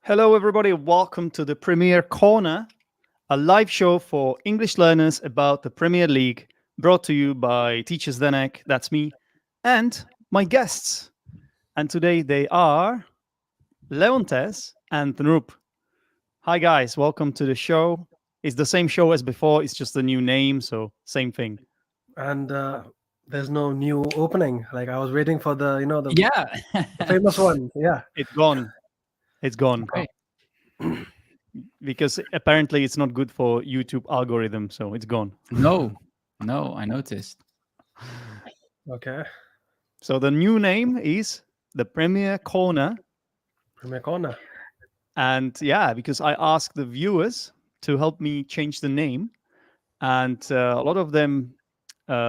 Hello, everybody. Welcome to the Premier Corner, a live show for English learners about the Premier League, brought to you by Teacher Zdenek, that's me, and my guests. And today they are Leontes and Noop. Hi, guys. Welcome to the show. It's the same show as before. It's just a new name, so same thing. And there's no new opening. Like I was waiting for the Yeah. famous one. Yeah. It's gone. It's gone Okay. because apparently it's not good for YouTube algorithm, so it's gone. No, I noticed. Okay. So the new name is the Premier Corner. Premier corner. And yeah, because I asked the viewers to help me change the name, and a lot of them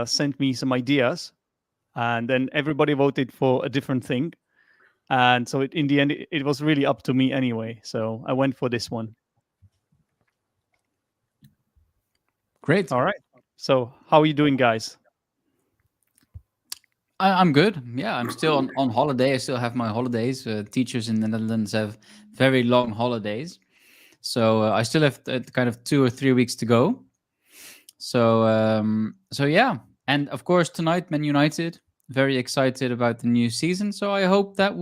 sent me some ideas, and then everybody voted for a different thing. And so in the end, it was really up to me anyway. So I went for this one. Great. All right. So how are you doing, guys? I'm good. Yeah, I'm still on holiday. I still have my holidays. Teachers in the Netherlands have very long holidays. So I still have kind of 2 or 3 weeks to go. So yeah. And of course, tonight, Man United. Very excited about the new season. So I hope that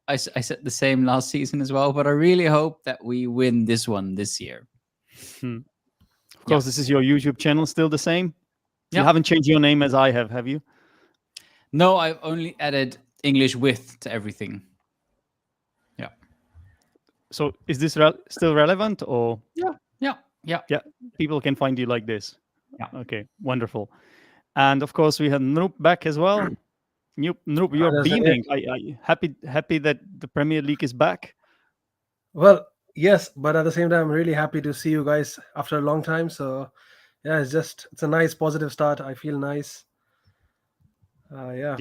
I said the same last season as well, but I really hope that we win this one this year. Of course, this is your YouTube channel, still the same? You Yeah. haven't changed your name as I have you? No, I've only added English with to everything. Yeah. So is this still relevant, or? Yeah. People can find you like this? Yeah. Okay, wonderful. And of course, we have Noop back as well. Noop, you're that's beaming. I happy that the Premier League is back. Well, yes, but at the same time, I'm really happy to see you guys after a long time. So yeah, it's a nice positive start. I feel nice. Yeah.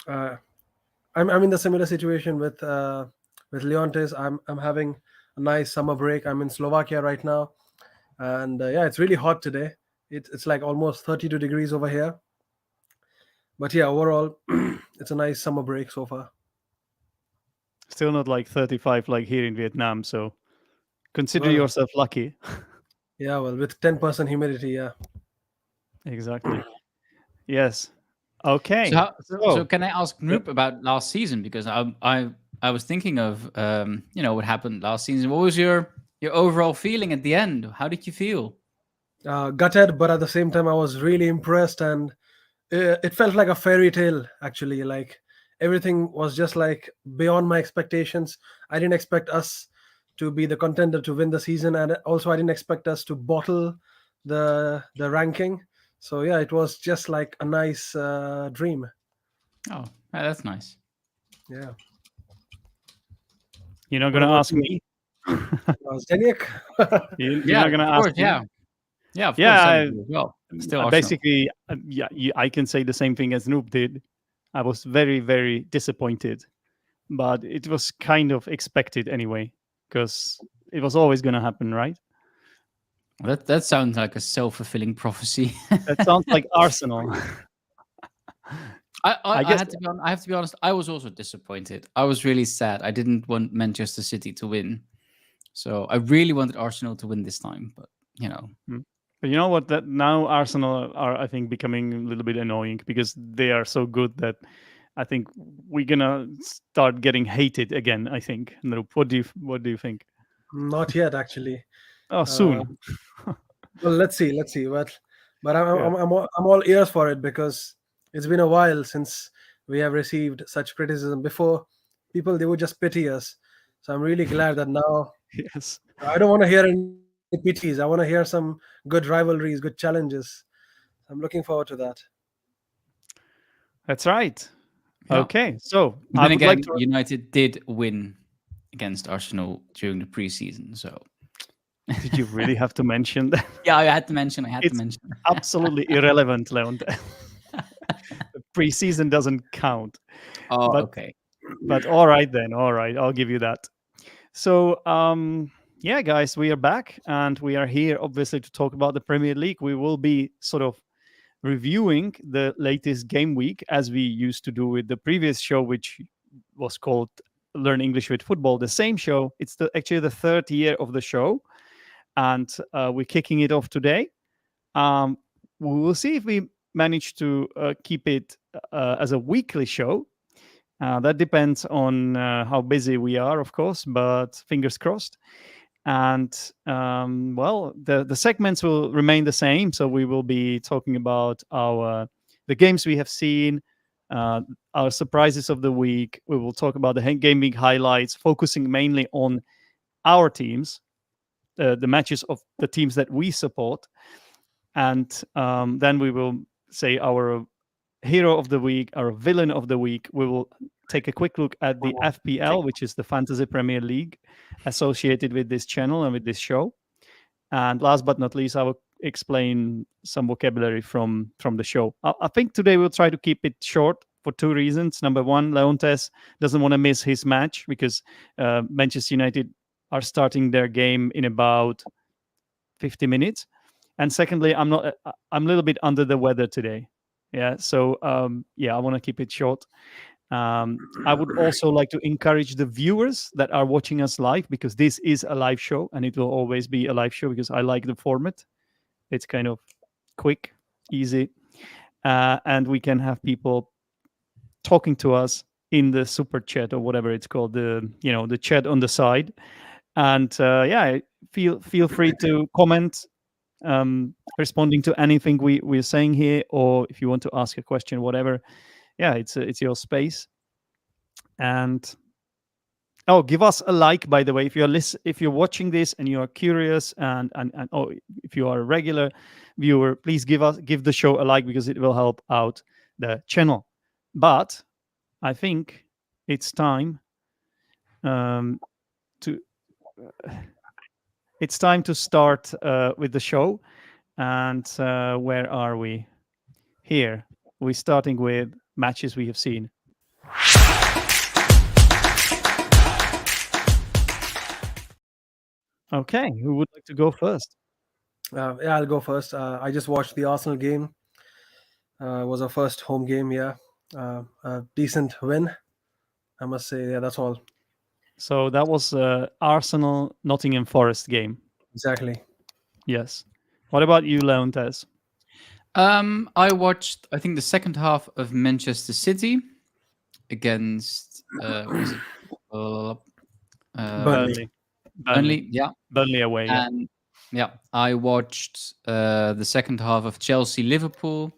uh, I'm in the similar situation with Leontes. I'm having a nice summer break. I'm in Slovakia right now, and yeah, it's really hot today. It's like almost 32 degrees over here. But yeah, overall, it's a nice summer break so far. Still not like 35 like here in Vietnam. So consider Well, yourself lucky. yeah, well, with 10% humidity, yeah. Exactly. Yes. Okay. So can I ask Noop about last season, because I was thinking of what happened last season. What was your overall feeling at the end? How did you feel? Gutted, but at the same time, I was really impressed, and it felt like a fairy tale. Actually, like everything was just like beyond my expectations. I didn't expect us to be the contender to win the season, and also I didn't expect us to bottle the ranking. So yeah, it was just like a nice dream. Oh, that's nice. Yeah. You're not What going to about ask you? me? Zdenek? You're Yeah, not going to of ask course. me? Yeah, of Yeah, course. As well. Still Arsenal. basically, I can say the same thing as Noop did. I was very, very disappointed, but it was kind of expected anyway, because it was always going to happen, right? That sounds like a self-fulfilling prophecy. That sounds like Arsenal. I guess- I have to be honest. I was also disappointed. I was really sad. I didn't want Manchester City to win, so I really wanted Arsenal to win this time. But But you know what? That now Arsenal are, I think, becoming a little bit annoying because they are so good that I think we're gonna start getting hated again. I think. Noop, what do you think? Not yet, actually. Oh, soon. Well, let's see. But Yeah. I'm all ears for it, because it's been a while since we have received such criticism. Before, people, they would just pity us. So I'm really glad that now Yes. I don't want to hear any pities. I want to hear some good rivalries, good challenges. I'm looking forward to that. That's right. Yeah. Okay, so But I then would again, like to. United did win against Arsenal during the preseason. So Did you really have to mention that? yeah, I had to mention. It's absolutely irrelevant, Leon. The preseason doesn't count. Oh, but- okay. But all right then. All right, I'll give you that. So yeah, guys, we are back and we are here obviously to talk about the Premier League. We will be sort of reviewing the latest game week as we used to do with the previous show, which was called Learn English with Football, the same show. It's actually the third year of the show, and we're kicking it off today. We will see if we manage to keep it as a weekly show. That depends on how busy we are, of course, but fingers crossed. And well, the segments will remain the same. So we will be talking about the games we have seen, our surprises of the week. We will talk about the game week highlights, focusing mainly on our teams, the matches of the teams that we support. And then we will say our hero of the week, our villain of the week. We will take a quick look at the FPL, which is the Fantasy Premier League associated with this channel and with this show. And last but not least, I will explain some vocabulary from the show. I think today we'll try to keep it short for two reasons. Number one, Leontes doesn't want to miss his match because Manchester United are starting their game in about 50 minutes. And secondly, I'm a little bit under the weather today. Yeah, so I want to keep it short. I would also like to encourage the viewers that are watching us live, because this is a live show and it will always be a live show because I like the format. It's kind of quick, easy, and we can have people talking to us in the super chat or whatever it's called, the chat on the side. And feel free to comment, responding to anything we're saying here, or if you want to ask a question, whatever. Yeah, it's your space. And give us a like, by the way, if you're watching this and you are curious, and if you are a regular viewer, please give the show a like, because it will help out the channel. But I think it's time to start with the show. And where are we? Here. We're starting with matches we have seen. Okay, who would like to go first? I'll go first. I just watched the Arsenal game. It was our first home game. Yeah, a decent win, I must say. Yeah, that's all. So that was Arsenal Nottingham Forest game. Exactly. Yes. What about you, Leontes? I watched, I think, the second half of Manchester City against was it Burnley. Burnley, yeah. Burnley away. Yeah. And I watched the second half of Chelsea Liverpool,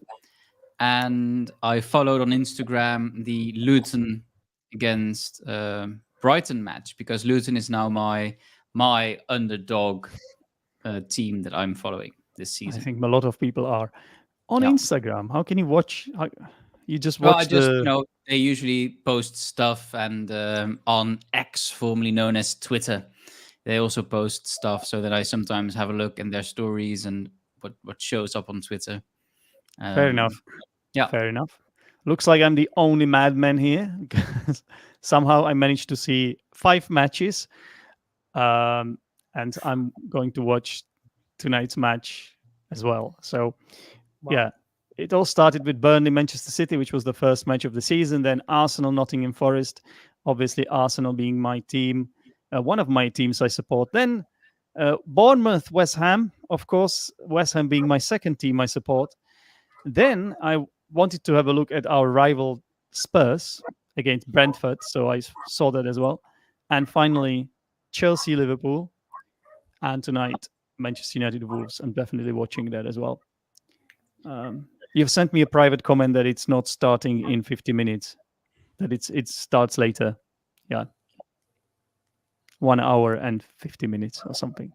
and I followed on Instagram the Luton against Brighton match, because Luton is now my underdog team that I'm following this season. I think a lot of people are on Yeah. Instagram. How can you watch? You just Well, watch they usually post stuff, and on X, formerly known as Twitter, they also post stuff, so that I sometimes have a look in their stories and what shows up on Twitter. Fair enough. Yeah. Fair enough. Looks like I'm the only madman here, because somehow I managed to see 5 matches, and I'm going to watch tonight's match as well. So, yeah, it all started with Burnley Manchester City, which was the first match of the season. Then Arsenal Nottingham Forest, obviously Arsenal being my team, one of my teams I support. Then Bournemouth West Ham, of course, West Ham being my second team I support. Then I wanted to have a look at our rival Spurs against Brentford, so I saw that as well. And finally, Chelsea Liverpool, and tonight Manchester United Wolves. I'm definitely watching that as well. You've sent me a private comment that it's not starting in 50 minutes, that it starts later. Yeah, 1 hour and 50 minutes or something.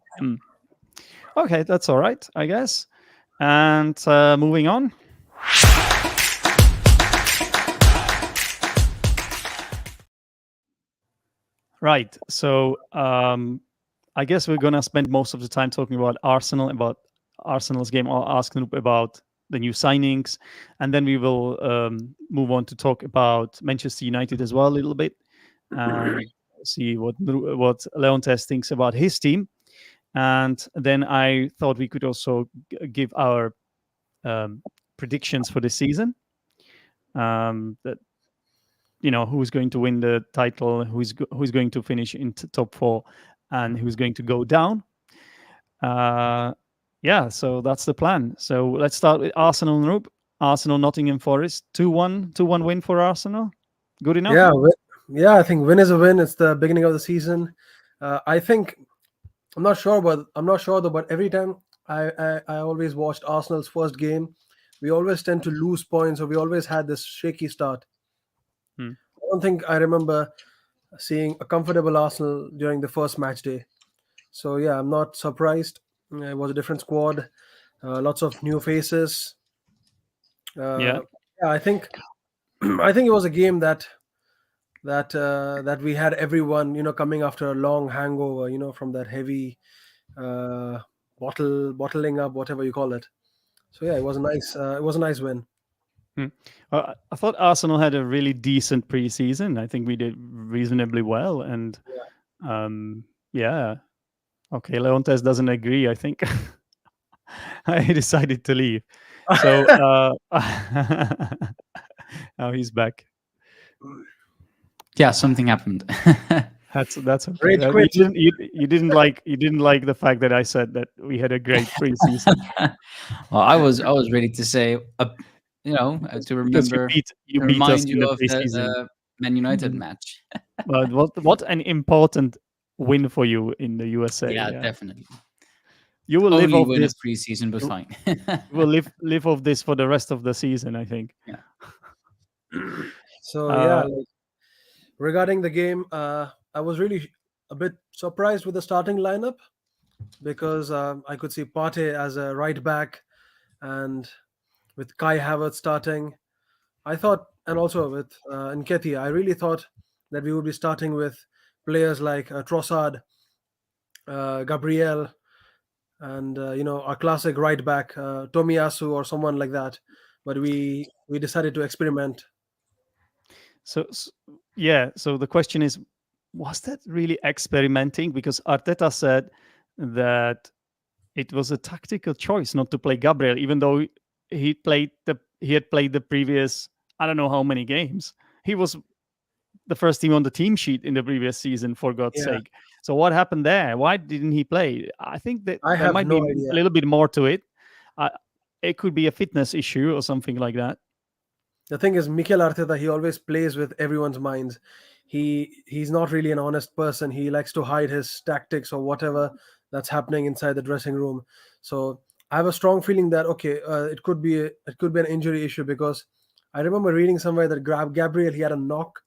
Okay, that's all right, I guess. And moving on. Right. So I guess we're gonna spend most of the time talking about Arsenal's game, or asking about the new signings, and then we will move on to talk about Manchester United as well a little bit, and see what Leontes thinks about his team. And then I thought we could also give our predictions for the season. who's going to win the title, who's going to finish in top 4, and who's going to go down. So that's the plan. So let's start with Arsenal, Noop. Arsenal, Nottingham Forest, 2-1 win for Arsenal. Good enough? Yeah, I think win is a win. It's the beginning of the season. I think I'm not sure though, but every time I always watched Arsenal's first game, we always tend to lose points, or we always had this shaky start. I don't think I remember seeing a comfortable Arsenal during the first match day. So yeah, I'm not surprised. It was a different squad, lots of new faces. Yeah. I think I think it was a game that we had everyone coming after a long hangover from that heavy bottling up, whatever you call it. So yeah, it was a nice win. I thought Arsenal had a really decent preseason. I think we did reasonably well, and okay, Leontes doesn't agree, I think. I decided to leave. So now he's back. Yeah, something happened. That's okay. You didn't like the fact that I said that we had a great preseason. Well, I was ready to say, to remember, you to beat us remind in you the of preseason. the Man United match. But what an important win for you in the USA. Yeah, definitely. You will live Only off win this. a preseason, but fine. You will live off this for the rest of the season, I think. Yeah. So regarding the game, I was really a bit surprised with the starting lineup, because I could see Partey as a right back, and with Kai Havertz starting, I thought, and also with Nketiah, I really thought that we would be starting with players like Trossard, Gabriel, and our classic right back Tomiyasu or someone like that. But we decided to experiment. So the question is, was that really experimenting? Because Arteta said that it was a tactical choice not to play Gabriel, even though he had played the previous, I don't know how many games. He was the first team on the team sheet in the previous season, for God's sake. So what happened there? Why didn't he play? I think that there might be a little bit more to it. It could be a fitness issue or something like that. The thing is, Mikel Arteta, he always plays with everyone's minds. He's not really an honest person. He likes to hide his tactics or whatever that's happening inside the dressing room. So I have a strong feeling that it could be an injury issue, because I remember reading somewhere that Gabriel, he had a knock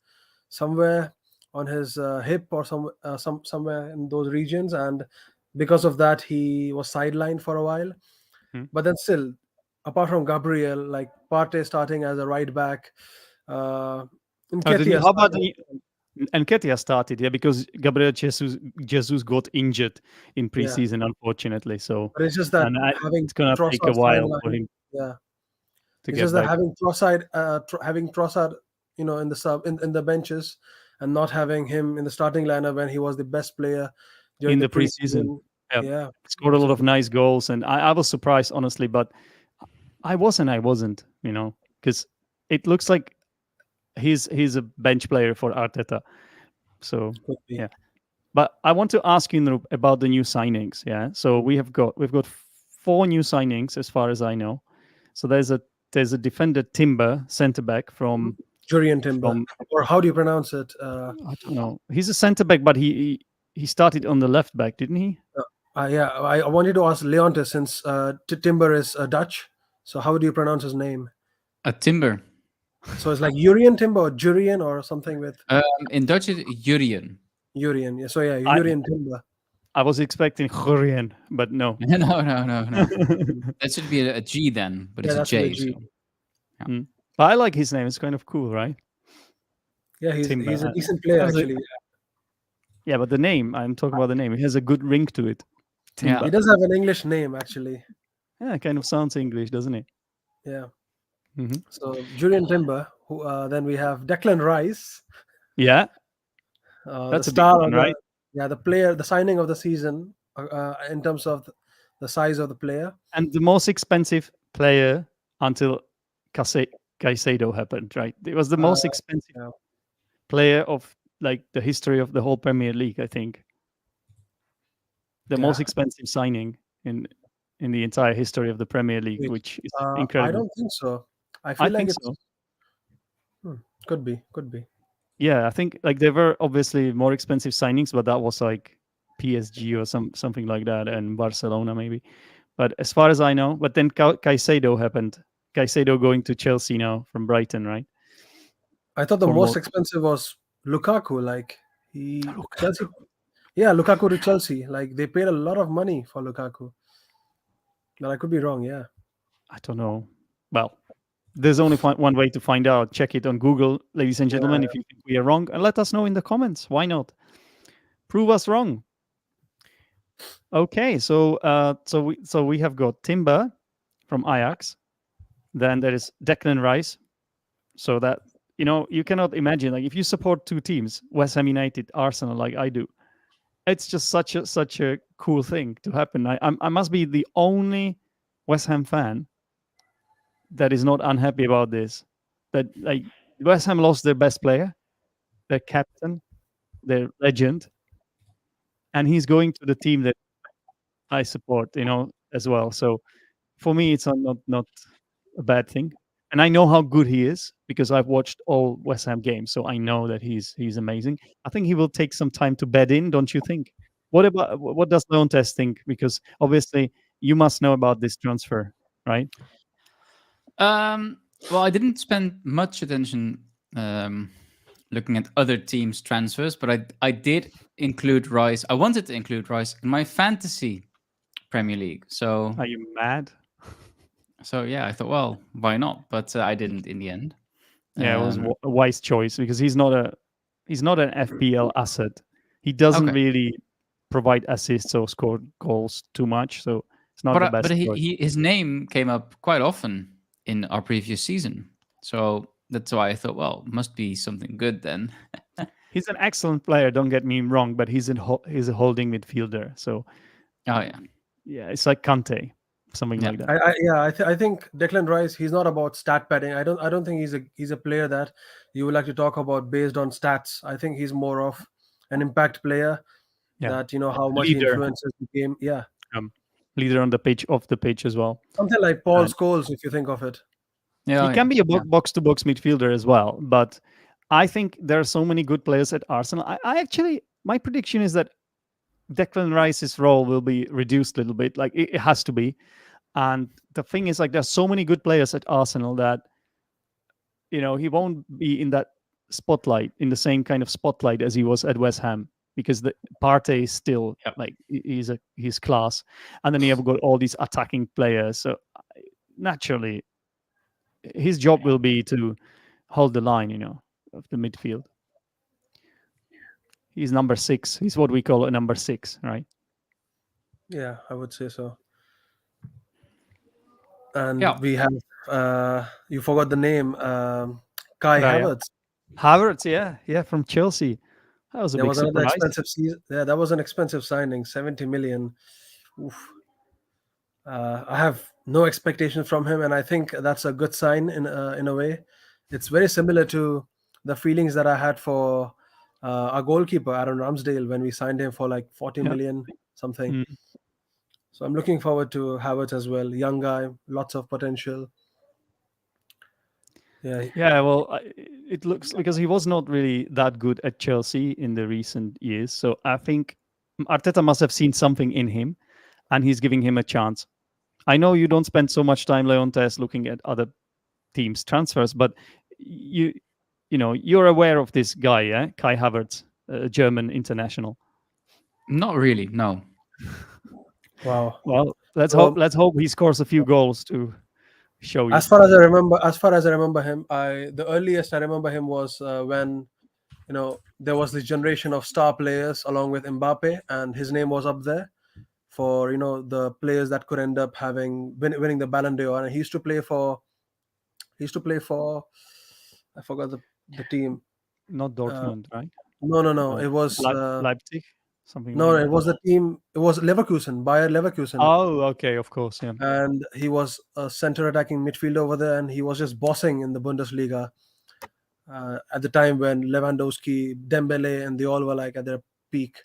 somewhere on his hip or somewhere in those regions, and because of that he was sidelined for a while. But then still, apart from Gabriel, like Partey starting as a right back, Nketiah started, because Gabriel Jesus got injured in preseason, unfortunately. So, but it's just that it's gonna take a while for him. Yeah, to it's get just back. that having Trossard, in the sub in the benches, and not having him in the starting lineup when he was the best player during in the preseason. Yeah, scored a lot of nice goals, and I was surprised, honestly, but I wasn't, because it looks like he's a bench player for Arteta. So yeah. But I want to ask you about the new signings. Yeah. So we've got 4 new signings as far as I know. So there's a defender, Timber, centre back from Jurriën Timber, or how do you pronounce it? I don't know. He's a centre back, but he started on the left back, didn't he? I wanted to ask Leontes, since Timber is Dutch. So how do you pronounce his name? A Timber. So it's like Jurriën Timber or Jurriën or something with. In Dutch, it's Jurriën. Jurriën. Yeah. So yeah, Jurriën Timber. I was expecting Jurriën, but no. No. That should be a G then, but it's a J. So. Yeah. But I like his name. It's kind of cool, right? Yeah, he's a decent player, actually. Yeah, but the name, I'm talking about the name. It has a good ring to it. Timber. Yeah, he does have an English name, actually. Yeah, it kind of sounds English, doesn't it? Yeah. So Jurriën Timber. Then we have Declan Rice. Yeah. That's the star, right? The signing of the season, in terms of the size of the player. And the most expensive player until Caicedo happened, right? It was the most expensive player of like the history of the whole Premier League. I think the most Yeah. expensive signing in the entire history of the Premier League, Wait, which is I incredible. don't think so. I I feel like think it's so. could be, could be. Yeah, I think like there were obviously more expensive signings, but that was like PSG or something like that, and Barcelona maybe. But as far as I know, but then Caicedo happened. Caicedo going to Chelsea now from Brighton, right? I thought the For most more. expensive was Lukaku. Like Chelsea, Lukaku. yeah, Lukaku to Chelsea. Like they paid a lot of money for Lukaku, but I could be wrong. Yeah, I don't know. Well, there's only one way to find out. Check it on Google, ladies and yeah. gentlemen. If you think we are wrong, and let us know in the comments. Why not? Prove us wrong. Okay, so we have got Timber from Ajax. Then there is Declan Rice. So that you cannot imagine, like, if you support two teams, West Ham United, Arsenal, like I do, it's just such a cool thing to happen. I must be the only West Ham fan that is not unhappy about this. That like West Ham lost their best player, their captain, their legend, and he's going to the team that I support, as well. So for me, it's not a bad thing. And I know how good he is because I've watched all West Ham games, so I know that he's amazing. I think he will take some time to bed in, don't you think? What does Leontes think? Because obviously you must know about this transfer, right? Well, I didn't spend much attention looking at other teams' transfers, but I did include Rice. I wanted to include Rice in my fantasy Premier League. So Are you mad? yeah, I thought, well, why not? But I didn't in the end. Yeah, it was Um, a wise choice because he's not an FPL asset. He doesn't okay, really provide assists or score goals too much, so it's not the but best choice. his name came up quite often in our previous season, so that's why I thought, well, must be something good then. He's an excellent player, don't get me wrong, but he's a holding midfielder. So Oh yeah, yeah, it's like Kante, something yeah. like that. I think Declan Rice. He's not about stat padding. I don't think he's a player that you would like to talk about based on stats. I think he's more of an impact player Yeah, that how much he leader, influences the game. Yeah, um, leader on the pitch, off the pitch as well. something like Paul And Scholes, if you think of it. Yeah, he oh, yeah, can be a yeah. box to box midfielder as well. But I think there are so many good players at Arsenal. I actually, my prediction is that Declan Rice's role will be reduced a little bit. Like it has to be. And the thing is, like, there's so many good players at Arsenal that he won't be in that spotlight, in the same kind of spotlight as he was at West Ham, because the Partey is still Yep. like he's class, and then you have got all these attacking players. So naturally, his job will be to hold the line, of the midfield. He's number 6. He's what we call a number 6, right? Yeah, I would say so. And Yeah. we have you forgot the name, Kai Raya. Havertz. Havertz, yeah, from Chelsea. That was a There big was another surprise. expensive season. Yeah, that was an expensive signing, 70 million. Oof. I have no expectations from him, and I think that's a good sign in a way. It's very similar to the feelings that I had for our goalkeeper Aaron Ramsdale when we signed him for like 40 Yeah. million something. Mm. So I'm looking forward to Havertz as well. Young guy, lots of potential. Yeah, Yeah, well, it looks, because he was not really that good at Chelsea in the recent years. So I think Arteta must have seen something in him, and he's giving him a chance. I know you don't spend so much time, Leontes, looking at other teams' transfers, but you're aware of this guy, yeah, Kai Havertz, a German international. Not really, no. wow. Well, let's So hope he scores a few goals to show you. as far as I remember him, the earliest I remember him was when there was this generation of star players along with Mbappe, and his name was up there for the players that could end up winning the Ballon d'Or. And he used to play for I forgot the team. Not Dortmund, right? No, Or it was Leipzig, something like no, that. it was the team. It was Leverkusen, Bayer Leverkusen. Oh, okay, of course, yeah. And he was a center attacking midfielder over there, and he was just bossing in the Bundesliga. at the time when Lewandowski, Dembele, and they all were like at their peak.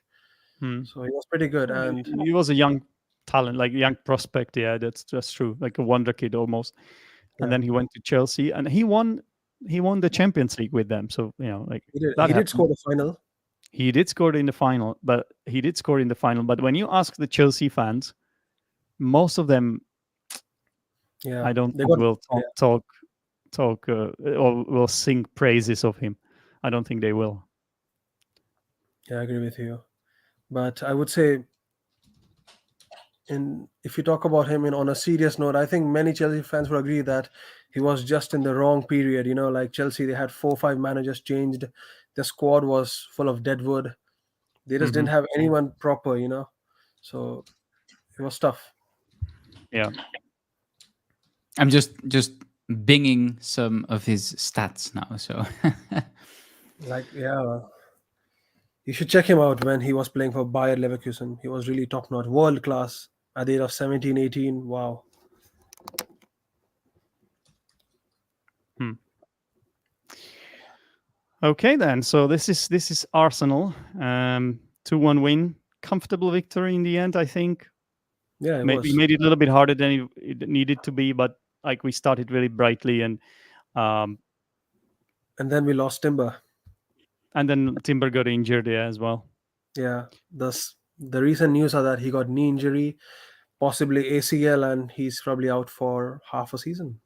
So he was pretty good. And he was a young talent, like young prospect. Yeah, that's true. Like a wonder kid almost. And then he went to Chelsea, and he won the Champions League with them. So like he did, that he did happened. score the final. He did score in the final, but But when you ask the Chelsea fans, most of them, I don't think will talk or will sing praises of him. I don't think they will. Yeah, I agree with you. But I would say, if you talk about him on a serious note, I think many Chelsea fans would agree that he was just in the wrong period. Like Chelsea, they had 4 or 5 managers changed. The squad was full of deadwood. They just didn't have anyone proper, So it was tough. Yeah. I'm just binging some of his stats now. So you should check him out when he was playing for Bayer Leverkusen. He was really top notch, world class at the age of 17, 18. Wow. Okay, then. So this is Arsenal. 2-1 win, comfortable victory in the end. I think. Yeah, Maybe made it a little bit harder than it needed to be, but like we started really brightly, and then we lost Timber. And then Timber got injured, as well. Yeah, the recent news are that he got knee injury, possibly ACL, and he's probably out for half a season.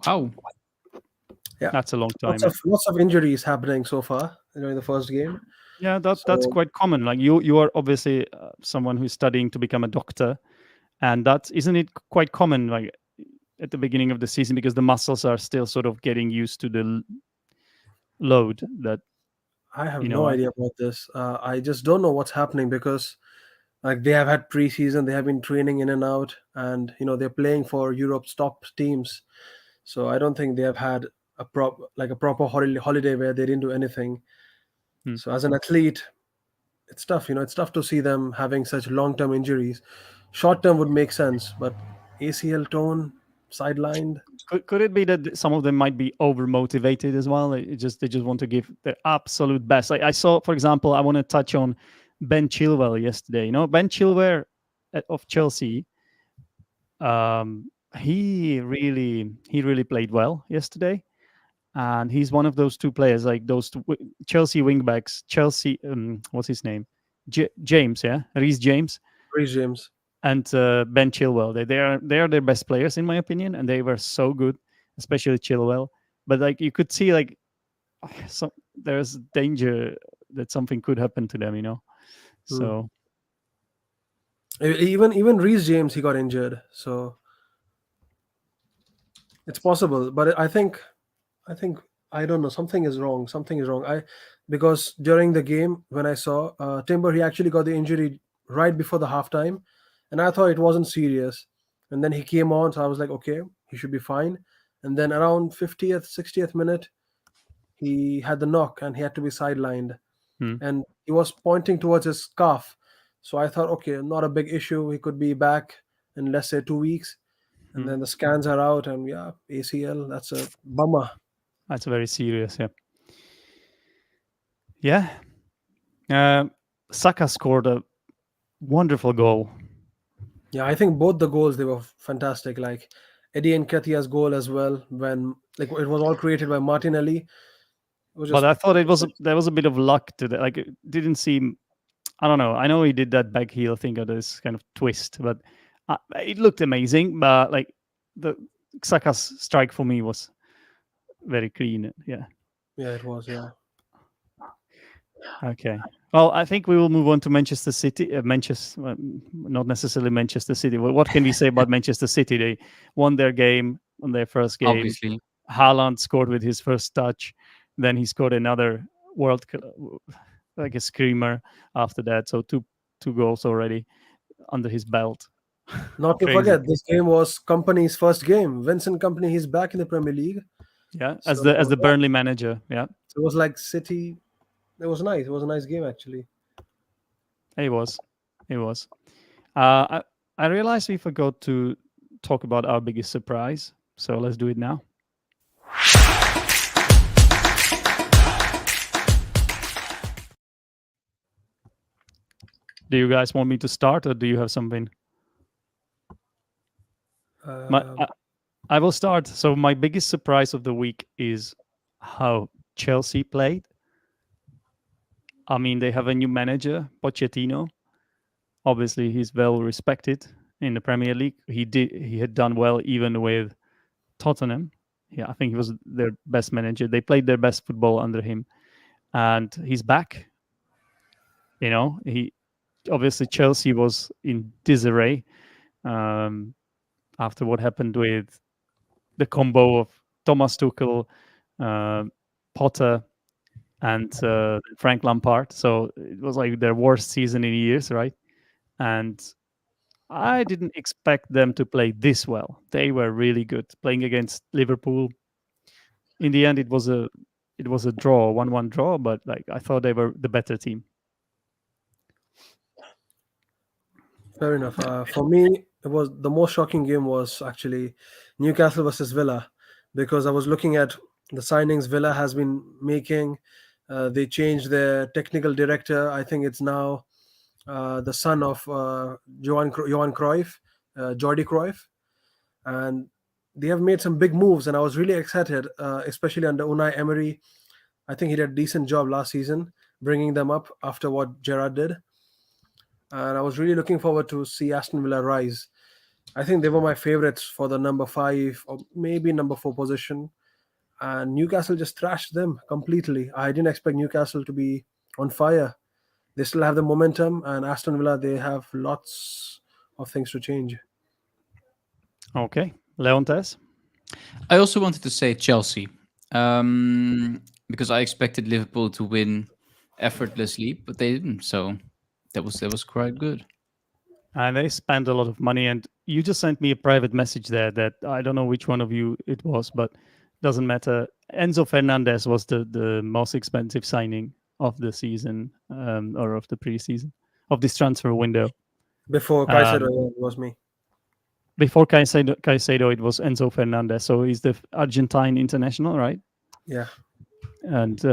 Wow. Yeah, that's a long time. Lots of injuries happening so far during the first game. Yeah, that's quite common. Like you are obviously someone who's studying to become a doctor, and isn't it quite common, like at the beginning of the season, because the muscles are still sort of getting used to the load that. I have no idea about this. I just don't know what's happening, because like they have had preseason, they have been training in and out, and they're playing for Europe's top teams. So I don't think they have had a proper holiday where they didn't do anything. So as an athlete, it's tough. It's tough to see them having such long-term injuries. Short-term would make sense, but ACL torn, sidelined. Could it be that some of them might be over motivated as well? They just want to give their absolute best. Like I saw, for example, I want to touch on Ben Chilwell yesterday. Ben Chilwell of Chelsea. He really played well yesterday, and he's one of those two players, like those two Chelsea wingbacks. Chelsea, what's his name? James, yeah, Reece James. And Ben Chilwell. They are their best players in my opinion, and they were so good, especially Chilwell. But like you could see, like there's danger that something could happen to them, So even Reece James, he got injured, so it's possible. But I think I don't know. Something is wrong. Because during the game when I saw Timber, he actually got the injury right before the halftime. And I thought it wasn't serious. And then he came on, so I was like, okay, he should be fine. And then around 50th, 60th minute, he had the knock and he had to be sidelined. And he was pointing towards his calf. So I thought, okay, not a big issue. He could be back in, let's say, 2 weeks. And then the scans are out, and ACL, that's a bummer. That's very serious, yeah. Yeah. Saka scored a wonderful goal. Yeah, I think both the goals, they were fantastic. Like Eddie Nketiah's goal as well, when like it was all created by Martinelli. But I thought there was a bit of luck to that. Like it didn't seem. I don't know. I know he did that back heel thing or this kind of twist, but it looked amazing. But like the Saka's strike for me was very clean. Yeah. Yeah, it was. Yeah. Okay. Well, I think we will move on to Manchester City. Not necessarily Manchester City. Well, what can we say about Manchester City? They won their game on their first game. Obviously, Haaland scored with his first touch. Then he scored another like a screamer after that. So two goals already under his belt. Not to forget, this game was Kompany's first game. Vincent Kompany, he's back in the Premier League. Yeah, as the Burnley manager. Yeah. So it was like City. It was nice. It was a nice game, actually. It was. I realized we forgot to talk about our biggest surprise. So let's do it now. Do you guys want me to start, or do you have something? My, Um, I will start. So my biggest surprise of the week is how Chelsea played. I mean, they have a new manager, Pochettino. Obviously, he's well respected in the Premier League. He had done well even with Tottenham. Yeah, I think he was their best manager. They played their best football under him, and he's back. He obviously Chelsea was in disarray um, after what happened with the combo of Thomas Tuchel, uh, Potter, and Frank Lampard. So it was like their worst season in years, right? And I didn't expect them to play this well. They were really good playing against Liverpool. In the end, it was a draw, 1-1 draw, but like I thought they were the better team. Fair enough. For me, it was the most shocking game was actually Newcastle versus Villa, because I was looking at the signings Villa has been making. They changed their technical director. I think it's now the son of Johan Cruyff, Jordi Cruyff, and they have made some big moves. And I was really excited, especially under Unai Emery. I think he did a decent job last season, bringing them up after what Gerrard did. And I was really looking forward to see Aston Villa rise. I think they were my favorites for the number 5 or maybe number 4 position, and Newcastle just thrashed them completely. I didn't expect Newcastle to be on fire. They still have the momentum, and Aston Villa, they have lots of things to change. Okay, Leontes. I also wanted to say Chelsea, because I expected Liverpool to win effortlessly, but they didn't. So that was quite good. And they spent a lot of money. And you just sent me a private message there that I don't know which one of you it was, but doesn't matter. Enzo Fernandez was the most expensive signing of the season, or of the preseason, of this transfer window. Before Caicedo, it was me. Before Caicedo, it was Enzo Fernandez. So he's the Argentine international, right? Yeah. And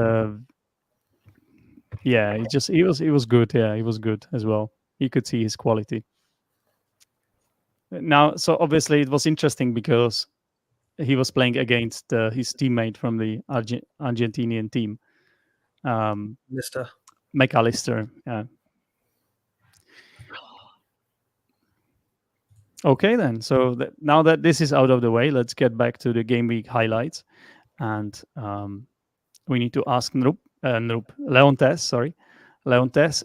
yeah, he was good. Yeah, he was good as well. You could see his quality. Now, so obviously it was interesting because he was playing against his teammate from the Argentinian team, Mister. McAllister. Yeah. Okay, then. So now that this is out of the way, let's get back to the game week highlights, and we need to ask Leontes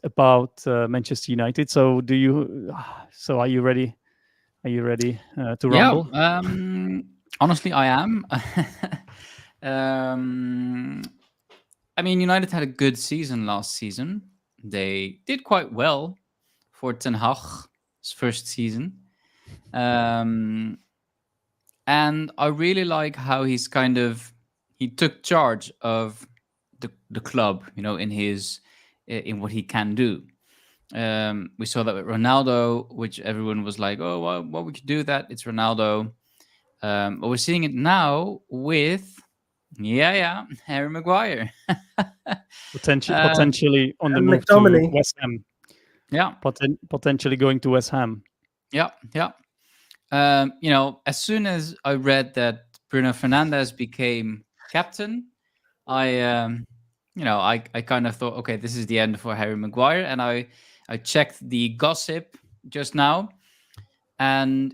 about Manchester United. So So are you ready? Are you ready to rumble? Yeah. Honestly, I am. um, I mean, United had a good season last season. They did quite well for Ten Hag's first season. And I really like how he took charge of the club, in what he can do. We saw that with Ronaldo, which everyone was like, "Oh, well, what would you do that? It's Ronaldo." But we're seeing it now with, Harry Maguire. Potentially on the and move to McTominay. West Ham. Yeah, Potentially going to West Ham. yeah. As soon as I read that Bruno Fernandes became captain, I kind of thought, okay, this is the end for Harry Maguire, and I checked the gossip just now, and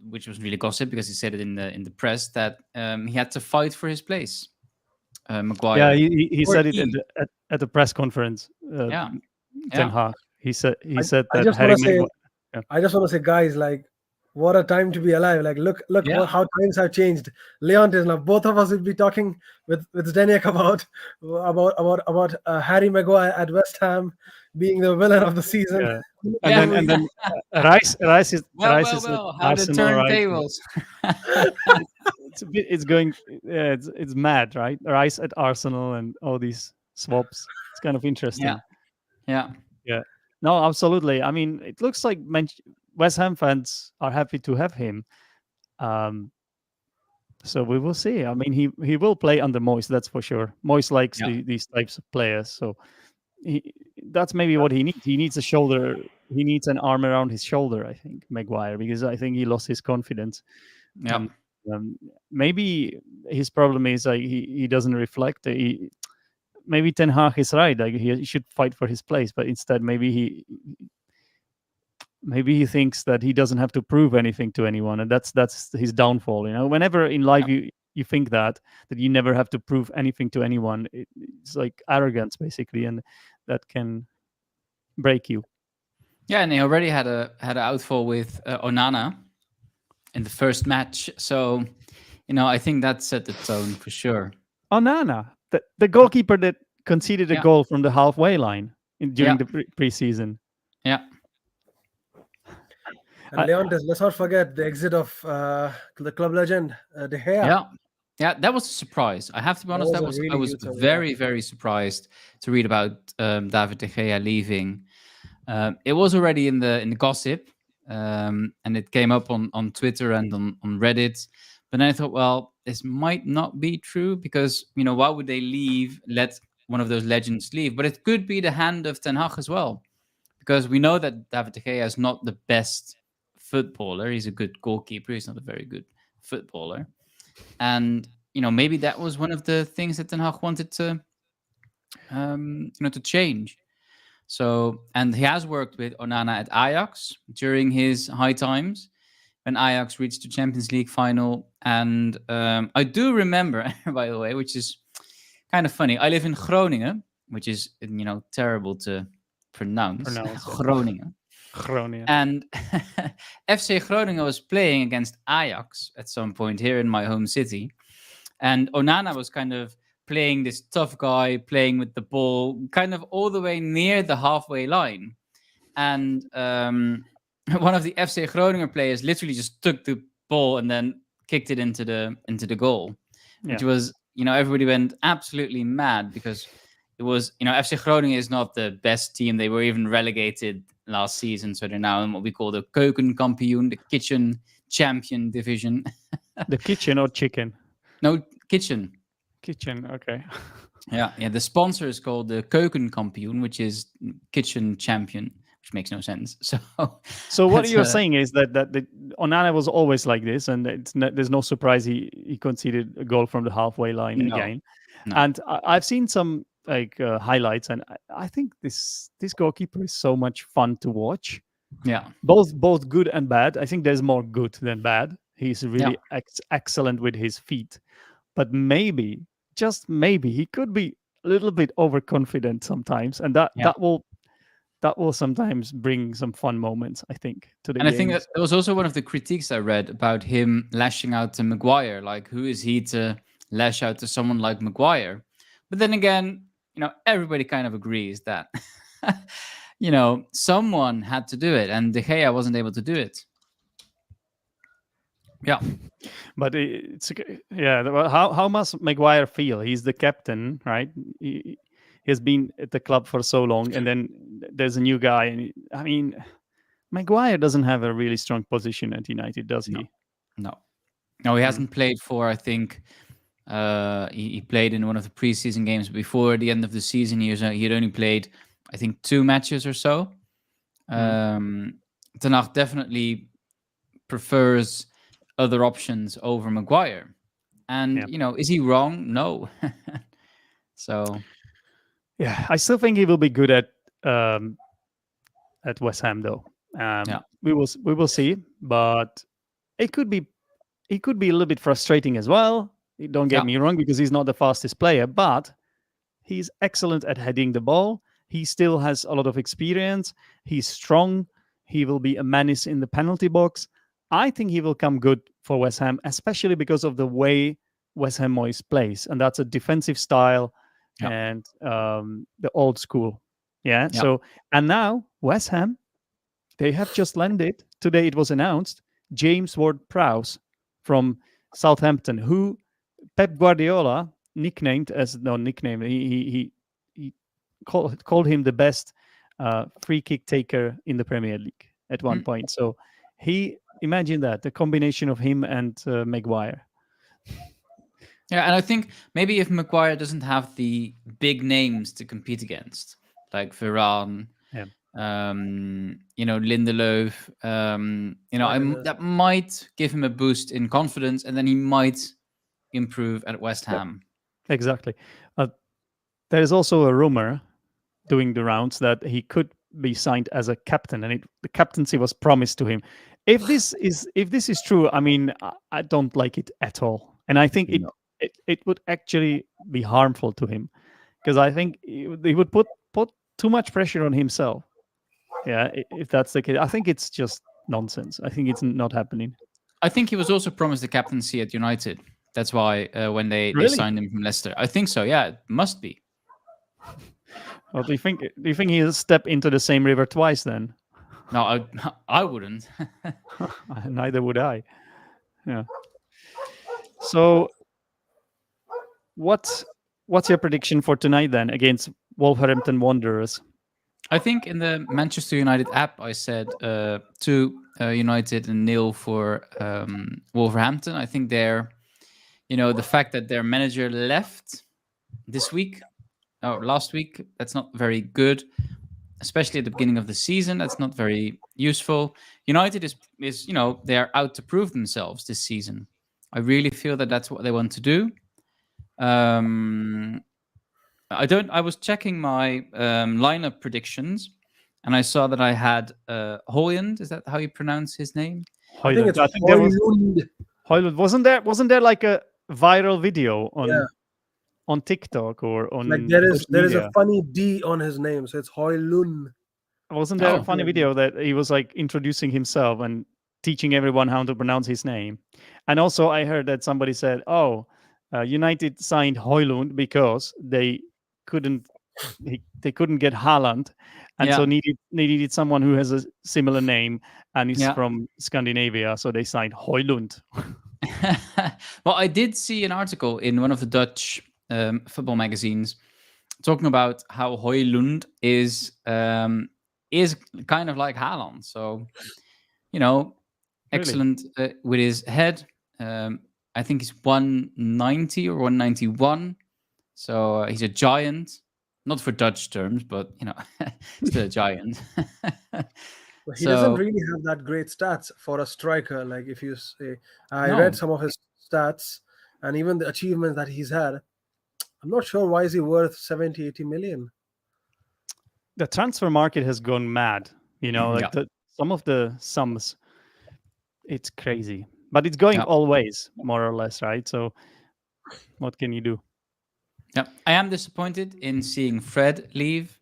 which was really gossip because he said it in the press that he had to fight for his place. Maguire. Yeah, he Or said it he. at the press conference. Yeah, Ten yeah, Hag. He said I that just Harry want to say, Maguire. Yeah. I just want to say, guys, like, what a time to be alive! Like, look, Yeah. how times have changed. Leontes, now both of us will be talking with Zdenek about Harry Maguire at West Ham being the villain of the season. Yeah. Yeah. And then Rice is Well, at how the Arsenal, right? turntables. It's going. Yeah, it's mad, right? Rice at Arsenal and all these swaps. It's kind of interesting. Yeah. Yeah. No, absolutely. I mean, it looks like West Ham fans are happy to have him. So we will see. I mean, he will play under Moyes, that's for sure. Moyes likes Yeah. these types of players. So that's maybe what he needs. He needs a shoulder. He needs an arm around his shoulder. I think Maguire, because I think he lost his confidence. Yeah. And maybe his problem is like he doesn't reflect. Maybe Ten Hag is right. Like he should fight for his place, but instead maybe he thinks that he doesn't have to prove anything to anyone, and that's his downfall. Whenever in life you think that you never have to prove anything to anyone, it's like arrogance basically, and that can break you. Yeah, and he already had an outfall with Onana in the first match, so I think that set the tone for sure. Onana, the goalkeeper that conceded a goal from the halfway line during the preseason. Yeah. And Leontes, let's not forget the exit of the club legend, De Gea. Yeah, that was a surprise. I have to be honest, I was very, very surprised to read about David De Gea leaving. It was already in the gossip, and it came up on Twitter and on Reddit. But then I thought, well, this might not be true, because, why would they let one of those legends leave? But it could be the hand of Ten Hag as well, because we know that David De Gea is not the best footballer. He's a good goalkeeper. He's not a very good footballer. And, maybe that was one of the things that Ten Hag wanted to change. So, and he has worked with Onana at Ajax during his high times, when Ajax reached the Champions League final. And I do remember, by the way, which is kind of funny, I live in Groningen, which is, terrible to pronounce. Groningen. And FC Groningen was playing against Ajax at some point here in my home city. And Onana was kind of playing this tough guy, playing with the ball, kind of all the way near the halfway line. And one of the FC Groningen players literally just took the ball and then kicked it into the goal, which was, everybody went absolutely mad, because it was, FC Groningen is not the best team. They were even relegated last season, so they're now in what we call the Keukenkampioen, the kitchen champion division. The kitchen or chicken? No, kitchen. Kitchen, okay. Yeah. The sponsor is called the Keukenkampioen, which is kitchen champion, which makes no sense. So what you're saying is that Onana was always like this, and there's no surprise he conceded a goal from the halfway line again. No. And I've seen some highlights, and I think this goalkeeper is so much fun to watch. Yeah, both good and bad. I think there's more good than bad. He's really excellent with his feet, but maybe, just maybe, he could be a little bit overconfident sometimes, and that will sometimes bring some fun moments, I think, to the games. I think that was also one of the critiques I read about him lashing out to Maguire. Like, who is he to lash out to someone like Maguire? But then again, everybody kind of agrees that, someone had to do it, and De Gea wasn't able to do it. Yeah. But it's how must Maguire feel? He's the captain, right? He has been at the club for so long, and then there's a new guy, and Maguire doesn't have a really strong position at United, does he? No, he hasn't played for, I think, he played in one of the preseason games before the end of the season. He had only played, I think, 2 matches or so. Ten Hag definitely prefers other options over Maguire. And, is he wrong? No. So... Yeah, I still think he will be good at West Ham, though. We will see, but it could be a little bit frustrating as well. Don't get me wrong, because he's not the fastest player, but he's excellent at heading the ball. He still has a lot of experience. He's strong. He will be a menace in the penalty box. I think he will come good for West Ham, especially because of the way West Ham Moyes plays, and that's a defensive style. And the old school. So, and now West Ham, they have just landed today. It was announced James Ward-Prowse from Southampton, who Pep Guardiola nicknamed as he called him the best free kick taker in the Premier League at one point. So imagine that, the combination of him and Maguire. Yeah, and I think maybe if Maguire doesn't have the big names to compete against, like Varane, Yeah. Lindelof. Martinez. That might give him a boost in confidence, and then he might improve at West Yep. Ham. Exactly. There is also a rumor doing the rounds that he could be signed as a captain, and the captaincy was promised to him. If this is true, I mean, I don't like it at all, and I think No. it would actually be harmful to him, because I think he would put too much pressure on himself. Yeah, if that's the case, I think it's just nonsense. I think it's not happening. I think he was also promised the captaincy at United. That's why when they Really? signed him from Leicester. I think so. Yeah, it must be. Well, do you think he'll step into the same river twice then? No, I wouldn't. Neither would I. Yeah. So, what's your prediction for tonight then against Wolverhampton Wanderers? I think in the Manchester United app, I said 2 United and 0 for Wolverhampton. I think they're, the fact that their manager left this week, or last week, that's not very good, especially at the beginning of the season. That's not very useful. United is they are out to prove themselves this season. I really feel that that's what they want to do. I was checking my lineup predictions, and I saw that I had Haaland. Is that how you pronounce his name? I think it's there was Haaland. Haaland. Wasn't there like a viral video on TikTok or on Like there is media? a funny D on his name, so it's Haaland. Wasn't there a funny yeah. video that he was like introducing himself and teaching everyone how to pronounce his name? And also, I heard that somebody said, "Oh, United signed Haaland because they couldn't get Haaland, and so needed someone who has a similar name and is from Scandinavia, so they signed Haaland." Well, I did see an article in one of the Dutch football magazines talking about how Haaland is kind of like Haaland. So, excellent with his head. I think he's 190 or 191. So he's a giant, not for Dutch terms, but still a giant. But he doesn't really have that great stats for a striker. Like if you say, I read some of his stats and even the achievements that he's had. I'm not sure why is he worth 70, 80 million. The transfer market has gone mad. Some of the sums, it's crazy, but it's going all ways, more or less, right? So what can you do? Yeah, I am disappointed in seeing Fred leave.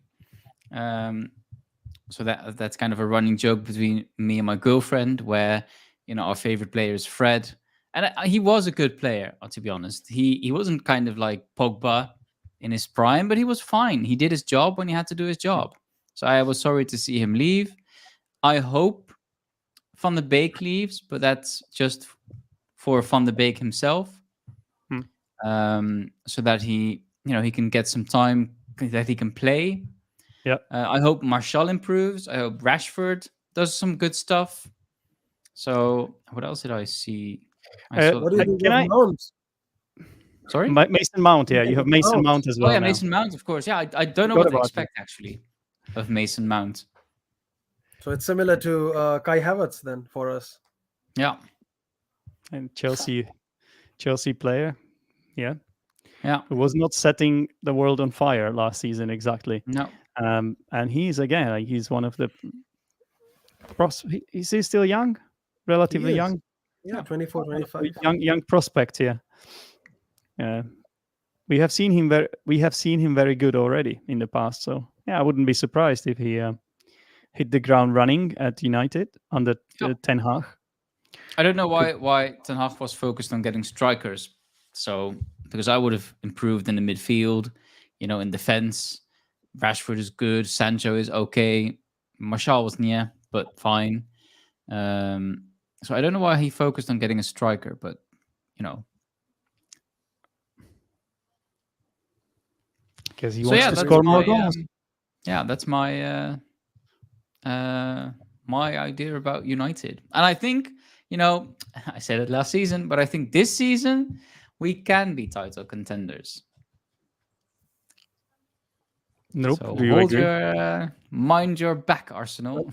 So that's kind of a running joke between me and my girlfriend, where our favorite player is Fred, and he was a good player. To be honest, he wasn't kind of like Pogba in his prime, but he was fine. He did his job when he had to do his job. So I was sorry to see him leave. I hope Van de Beek leaves, but that's just for Van de Beek himself. So that he can get some time, that he can play. Yeah. I hope Martial improves. I hope Rashford does some good stuff. So what else did I see? What do you think of Mount? Sorry? Mason Mount, yeah. You have Mason Mount as well. Oh, yeah, now. Mason Mount, of course. Yeah, I don't know what to expect, actually, of Mason Mount. So it's similar to Kai Havertz then for us. Yeah. And Chelsea player. Yeah. Who was not setting the world on fire last season exactly. No. And he's again he's one of the is he still young? Relatively young? Yeah, 24, 25. Young prospect here. We have seen him very good already in the past. So I wouldn't be surprised if he hit the ground running at United under Ten Hag. I don't know why Ten Hag was focused on getting strikers. So, because I would have improved in the midfield, in defense. Rashford is good. Sancho is okay. Martial was but fine. So I don't know why he focused on getting a striker, but because he wants to score more goals. That's my my idea about United, and I think I said it last season, but I think this season we can be title contenders. Nope. So Do you hold agree? your mind your back, Arsenal.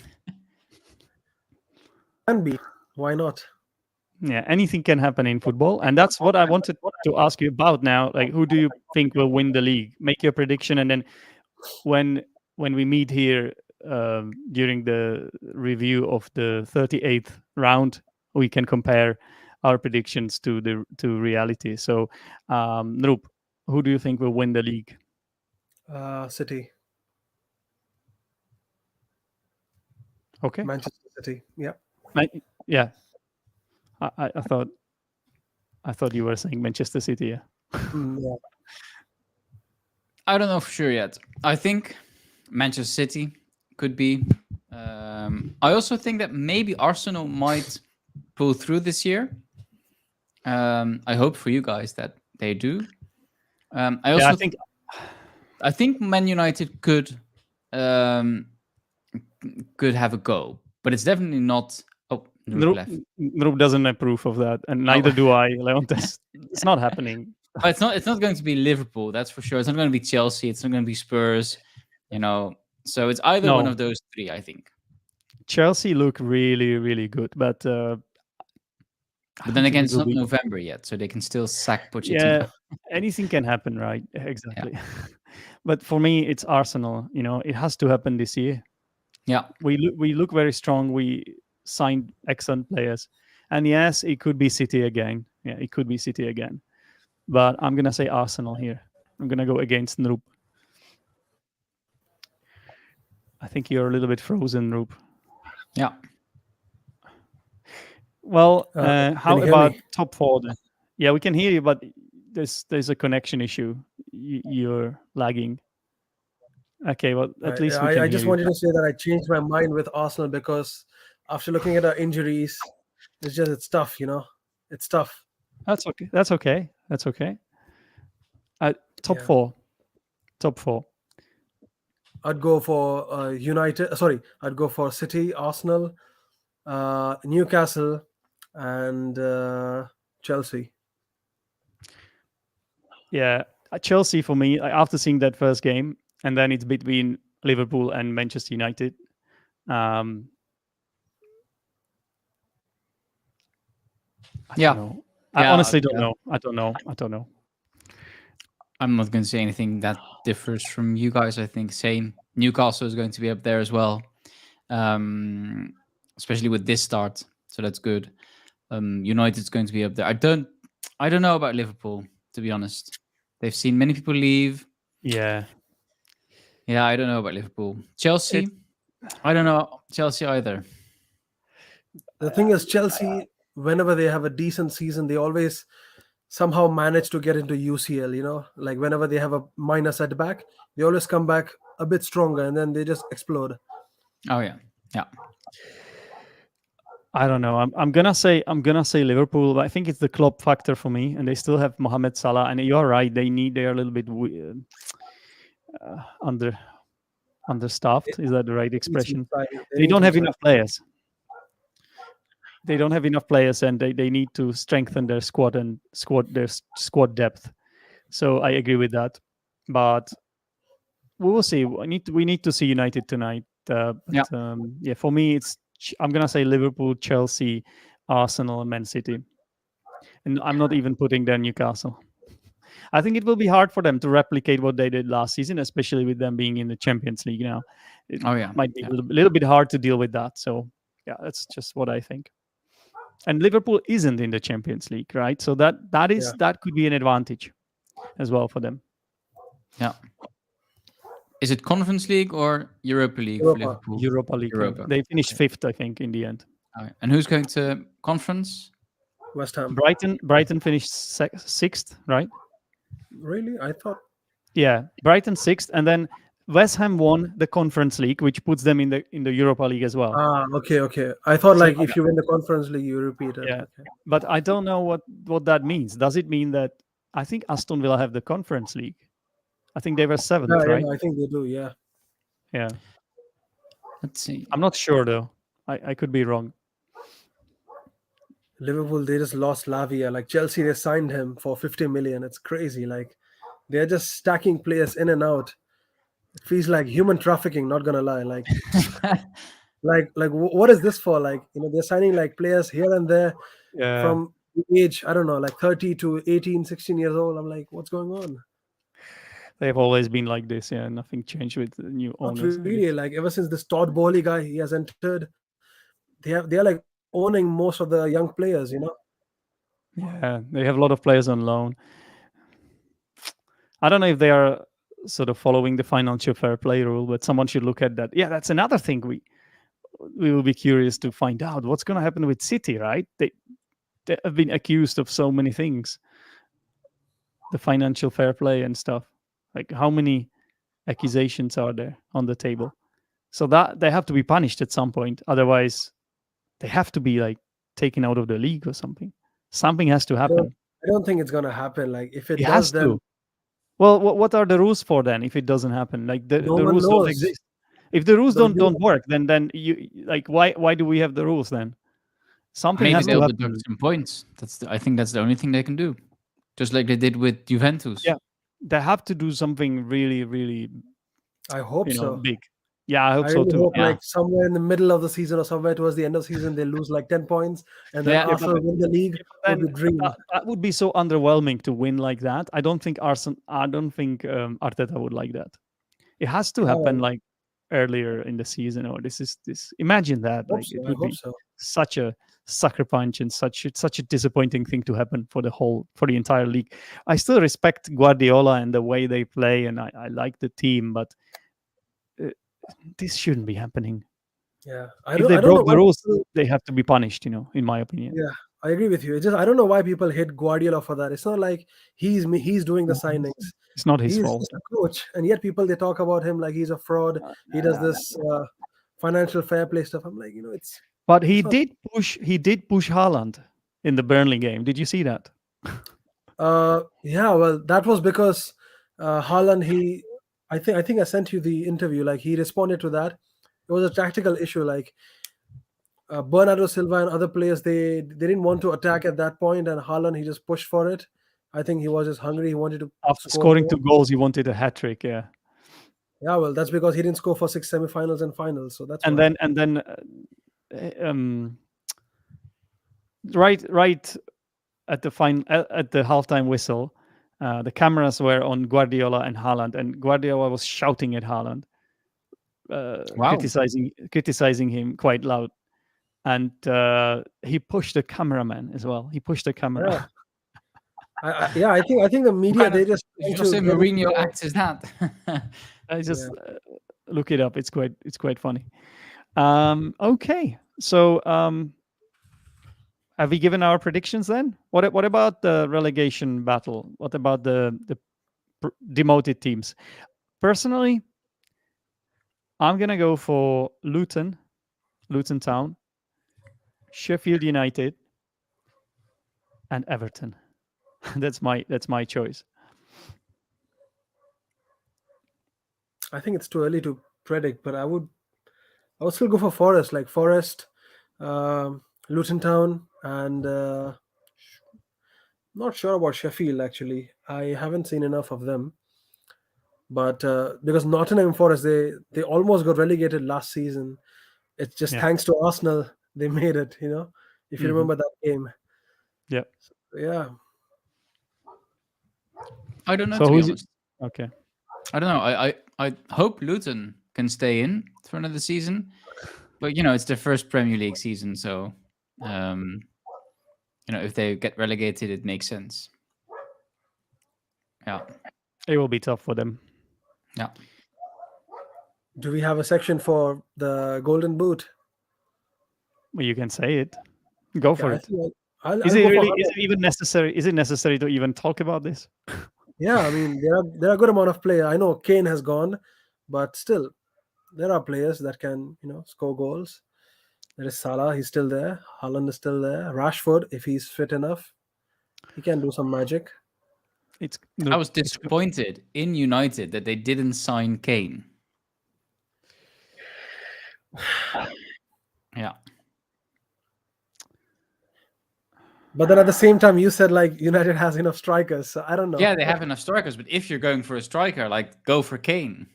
Can be. Why not? Yeah, anything can happen in football, and that's what I wanted to ask you about now. Like, who do you think will win the league? Make your prediction, and then when we meet here during the review of the 38th round, we can compare our predictions to reality. So, Noop, who do you think will win the league? City, Okay, Manchester City. Yeah. yeah, I thought you were saying Manchester City. Yeah. Yeah. I don't know for sure yet. I think Manchester City could be. I also think that maybe Arsenal might pull through this year. I hope for you guys that they do. I Yeah, also I think Man United um, could have a go, but it's definitely not. Oh, Noop Noop, left. Noop doesn't approve of that, and Oh. neither do I, Leontes. It's not happening. But it's not. It's not going to be Liverpool. That's for sure. It's not going to be Chelsea. It's not going to be Spurs. So it's either one No. of those three. I think. Chelsea look really, really good, but But then again, it's not November yet, so they can still sack Pochettino. Yeah, anything can happen, right? Exactly. But for me, it's Arsenal. It has to happen this year. Yeah. We look very strong. We signed excellent players, and yes, it could be City again. Yeah, it could be City again. But I'm gonna say Arsenal here. I'm gonna go against Noop. I think you're a little bit frozen, Noop. Yeah. Well, Can how you hear about me? top four then? Yeah, we can hear you, but there's a connection issue. You're lagging. Okay, well, at least we can I hear just you. wanted to say that I changed my mind with Arsenal because after looking at our injuries, it's tough. It's tough. That's okay. That's okay. That's okay. Top Yeah. four. Top four. I'd go for United. Sorry, I'd go for City, Arsenal, Newcastle, and Chelsea. Yeah, Chelsea for me. After seeing that first game, and then it's between Liverpool and Manchester United. I don't know. I honestly don't know. I don't know. I'm not going to say anything that differs from you guys. I think same. Newcastle is going to be up there as well, especially with this start. So that's good. United's going to be up there. I don't know about Liverpool, to be honest. They've seen many people leave. Yeah. Yeah, I don't know about Liverpool. Chelsea, I don't know Chelsea either. The thing is, Chelsea, whenever they have a decent season, they always somehow manage to get into UCL. Like whenever they have a minor setback, they always come back a bit stronger, and then they just explode. Oh yeah. I don't know. I'm gonna say Liverpool, but I think it's the club factor for me, and they still have Mohamed Salah. And you're right; they are a little bit understaffed. Is that the right expression? They don't have enough players. They don't have enough players, and they need to strengthen their squad and their squad depth. So I agree with that, but we will see. We need to see United tonight. For me, I'm gonna say Liverpool, Chelsea, Arsenal, and Man City, and I'm not even putting there Newcastle. I think it will be hard for them to replicate what they did last season, especially with them being in the Champions League now. It might be a little bit hard to deal with that. So yeah, that's just what I think. And Liverpool isn't in the Champions League, right? So that could be an advantage as well for them. Yeah. Is it Conference League or Europa League for Liverpool? Europa League. Europa. They finished fifth, I think, in the end. Right. And who's going to Conference? West Ham. Brighton finished sixth, right? Really? I thought. Yeah, Brighton sixth, and then West Ham won the Conference League, which puts them in the Europa League as well. Okay. I thought if you win the Conference League, you repeat it. Yeah, okay. But I don't know what that means. Does it mean that I think Aston Villa have the Conference League? I think they were seventh, right? Yeah, I think they do. Yeah. Yeah. Let's see. I'm not sure though. I could be wrong. Liverpool, they just lost Lavia. Like Chelsea, they signed him for 50 million. It's crazy. Like they're just stacking players in and out. It feels like human trafficking. Not gonna lie, what is this for? Like, they're signing like players here and there Yeah, from the age, I don't know, like 30 to 18, 16 years old. I'm like, what's going on? they've always been like this. Yeah, nothing changed with the new Not owners, I really. guess. Like ever since this Todd Bowley guy he has entered, they are like owning most of the young players. Yeah, they have a lot of players on loan. I don't know if they are sort of following the financial fair play rule, but someone should look at that. Yeah, that's another thing we will be curious to find out what's going to happen with City, right? They have been accused of so many things, the financial fair play and stuff. Like how many accusations are there on the table? So that they have to be punished at some point. Otherwise, they have to be like taken out of the league or something. Something has to I don't, happen. I don't think it's gonna happen. Like if it It does, has then to. Well, what are the rules for then if it doesn't happen? Like the, no the one rules don't knows. exist. If the rules The, don't work, then you like why do we have the rules then? Something Maybe has to they'll deduct happen. some points. I think that's the only thing they can do. Just like they did with Juventus. Yeah, they have to do something really, really, I hope so. big. Yeah, I hope I so really too. hope Yeah. like somewhere in the middle of the season or somewhere towards the end of the season they lose like 10 points and then Yeah. Arsenal win the league. Yeah, but Would then be dream. that would be so underwhelming to win like that. I don't think Arteta would like that. It has to Yeah, happen well, like earlier in the season, or this. Imagine that. Like it I would hope be so. such a sucker punch and such a disappointing thing to happen for the entire league. I still respect Guardiola and the way they play, and I like the team, but uh, this shouldn't be happening. Yeah, If they I don't know broke the why rules, people. they have to be punished. In my opinion. Yeah, I agree with you. It's just I don't know why people hate Guardiola for that. It's not like he's doing the No, signings. it's not his He's fault. just a coach, and yet people they talk about him like he's a fraud. He does No. this financial fair play stuff. I'm like, But he it's not. did push Haaland in the Burnley game. Did you see that? Yeah, well, that was because Haaland. I think I sent you the interview. Like he responded to that. It was a tactical issue. Like Bernardo Silva and other players, they didn't want to attack at that point, and Haaland he just pushed for it. I think he was just hungry. He wanted to After score scoring more. 2 goals, he wanted a hat trick. Yeah, Yeah, well, that's because he didn't score for 6 semifinals and finals, so that's and why. then um, right at the halftime whistle, the cameras were on Guardiola and Haaland, and Guardiola was shouting at Haaland, Wow. criticizing him quite loud, and he pushed the cameraman as well. He pushed the camera. Yeah, I think the media they just trying to Jose get Mourinho into acts as that. I just yeah. look it up. It's quite funny. Okay, so have we given our predictions then? What about the relegation battle? What about the demoted teams? Personally, I'm gonna go for Luton Town, Sheffield United, and Everton. that's my choice. I think it's too early to predict, but I would still go for Forest, like Forest, Luton Town, and not sure about Sheffield actually. I haven't seen enough of them, but because Nottingham Forest they almost got relegated last season. It's just Yeah. thanks to Arsenal they made it. If you Mhm. remember that game. Yeah. Yeah, I don't know, So to be who's honest. okay? I don't know. I hope Luton can stay in for another season, but it's their first Premier League season, so if they get relegated, it makes sense. Yeah, It will be tough for them. yeah. do we have a section for the Golden Boot? Well, you can say it. Go Yeah, for I it. think I'll Is go it for really? Haaland. Is it even necessary? Is it necessary to even talk about this? Yeah, I mean there are a good amount of players. I know Kane has gone, but still there are players that can score goals. There is Salah, he's still there. Haaland is still there. Rashford, if he's fit enough, he can do some magic. It's I was disappointed in United that they didn't sign Kane. Yeah. But then at the same time, you said like United has enough strikers, so I don't know. Yeah, they have enough strikers, but if you're going for a striker, like go for Kane.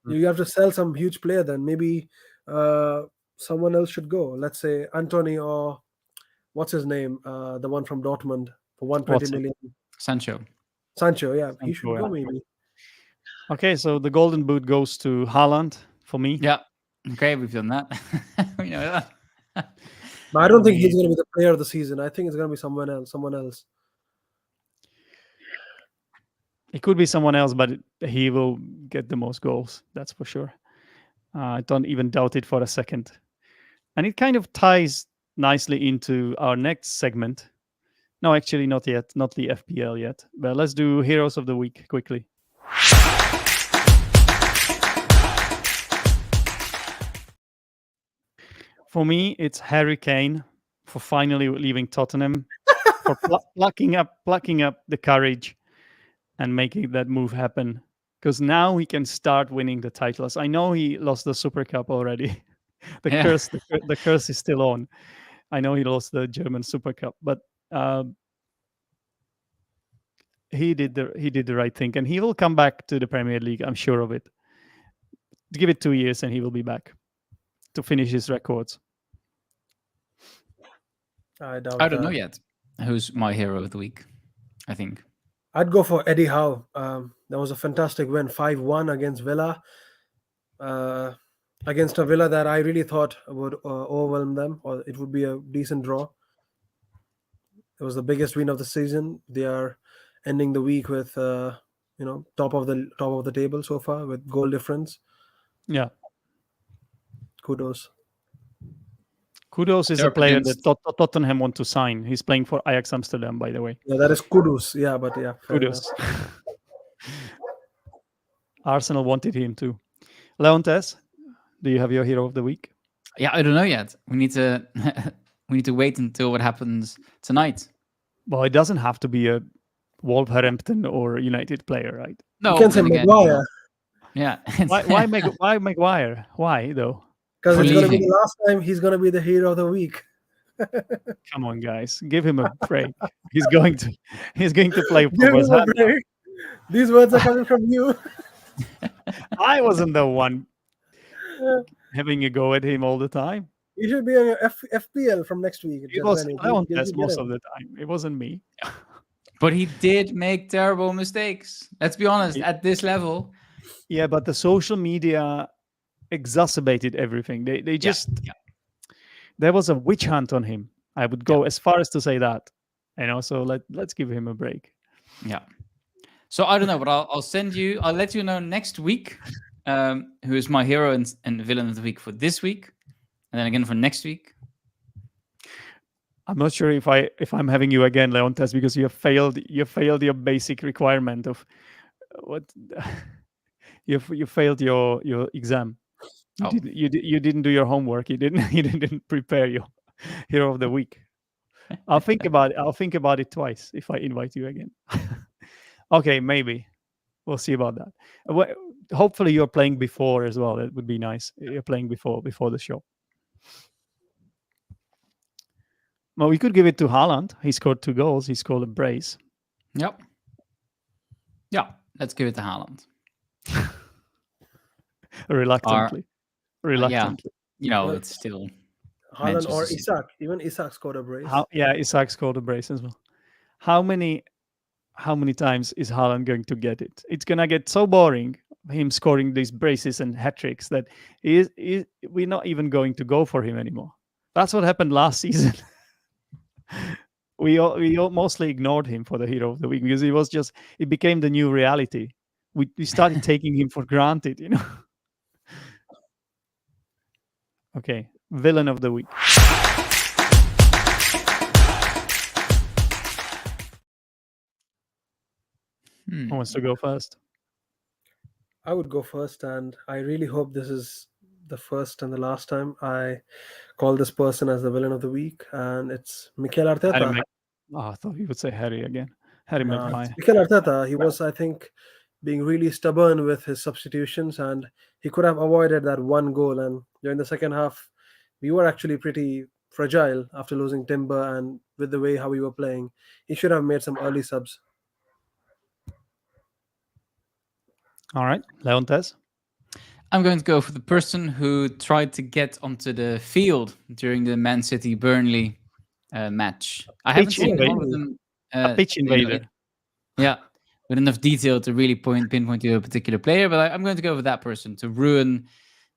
You have to sell some huge player. Then maybe someone else should go. Let's say Anthony or what's his name, the one from Dortmund for 120 What's it? million. Sancho. Sancho, yeah, he should Sancho, go yeah. maybe. Okay, so the golden boot goes to Haaland for me. Yeah. Okay, we've done that. We know that. But I don't For think me, he's going to be the player of the season. I think it's going to be someone else. Someone else. it could be someone else, but he will get the most goals. That's for sure. I don't even doubt it for a second. And it kind of ties nicely into our next segment. No, actually, not yet. Not the FPL yet. But let's do Heroes of the Week quickly. For me, it's Harry Kane for finally leaving Tottenham, for plucking up the courage and making that move happen. Because now he can start winning the titles. I know he lost the Super Cup already. Yeah. The curse is still on. I know he lost the German Super Cup, but he did the right thing, and he will come back to the Premier League. I'm sure of it. Give it 2 years, and he will be back to finish his records. I doubt I don't know that. yet who's my hero of the week. I think. I'd go for Eddie Howe. That was a fantastic win, 5-1 against Villa. Against a Villa that I really thought would overwhelm them, or it would be a decent draw. It was the biggest win of the season. They are ending the week with top of the table so far with goal difference. Yeah. Kudos. Kudos is They're a player against- that Tottenham want to sign. He's playing for Ajax Amsterdam, by the way. Yeah, that is kudos. Yeah, but yeah, fair Kudos. enough. Arsenal wanted him too. Leontes, do you have your hero of the week? Yeah, I don't know yet. We need to we need to wait until what happens tonight. Well, it doesn't have to be a Wolverhampton or United player, right? No, You can say then again, Maguire yeah. Why Maguire? Why though? because For it's going to be leaving. the last time he's going to be the hero of the week. Come on, guys, give him a break. He's going to play for Give him West a Ham. break. These words are coming from you. I wasn't the one having a go at him all the time. You should be on your FPL from next week. It was Zdenek. Leontes You most get of the time. It wasn't me. But he did make terrible mistakes. Let's be honest. Yeah. At this level, Yeah, but the social media exacerbated everything. They just there was a witch hunt on him. I would go as far as to say that. So let's give him a break. yeah. So I don't know, but I'll send you. I'll let you know next week who is my hero and villain of the week for this week, and then again for next week. I'm not sure if I'm having you again, Leontes, because you failed your basic requirement of what you failed your exam. You didn't do your homework. You didn't prepare your hero of the week. I'll think about it twice if I invite you again. Okay, maybe we'll see about that. Hopefully you're playing before as well. It would be nice. You're playing before the show. Well, we could give it to Haaland. He scored 2 goals. He scored a brace. Yep. Yeah. Let's give it to Haaland. Reluctantly. Yeah. It's still Haaland or Manchester City. Isak. Even Isak scored a brace. Isak scored a brace as well. How many times is Haaland going to get it? It's gonna get so boring, him scoring these braces and hat tricks, that we're not even going to go for him anymore. That's what happened last season. we all mostly ignored him for the hero of the week because it became the new reality. We started taking him for granted, Okay, villain of the week. Who wants to go first? I would go first, and I really hope this is the first and the last time I call this person as the villain of the week, and it's Mikel Arteta. I thought you would say Harry again. Harry Nah, Maguire. it's Mikel Arteta. He was, I think, being really stubborn with his substitutions, and he could have avoided that one goal. And during the second half, we were actually pretty fragile after losing Timber, and with the way how we were playing, he should have made some early subs. All right, Leontes. I'm going to go for the person who tried to get onto the field during the Man City Burnley match. I haven't Pitch seen all invader. of them. A pitch invader. Yeah, with enough detail to really pinpoint to a particular player. But I'm going to go for that person to ruin,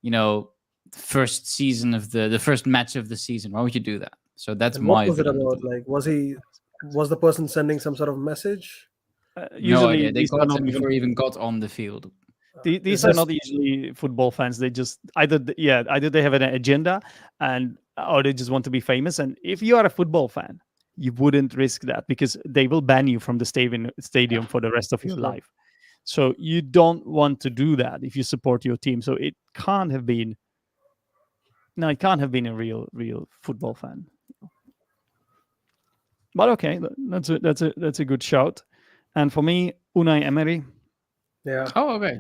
the first season of the first match of the season. Why would you do that? So that's And what my was it villain. about? Like, was the person sending some sort of message? No Usually, idea. They these are got not him even before he even got on the field. these Is are this not usually football fans. They just either they have an agenda and or they just want to be famous. And if you are a football fan, you wouldn't risk that because they will ban you from the stadium for the rest of your sure. life. So you don't want to do that if you support your team. So it can't have been it can't have been a real football fan. But okay, that's a good shout. And for me, Unai Emery, Yeah. Oh, okay.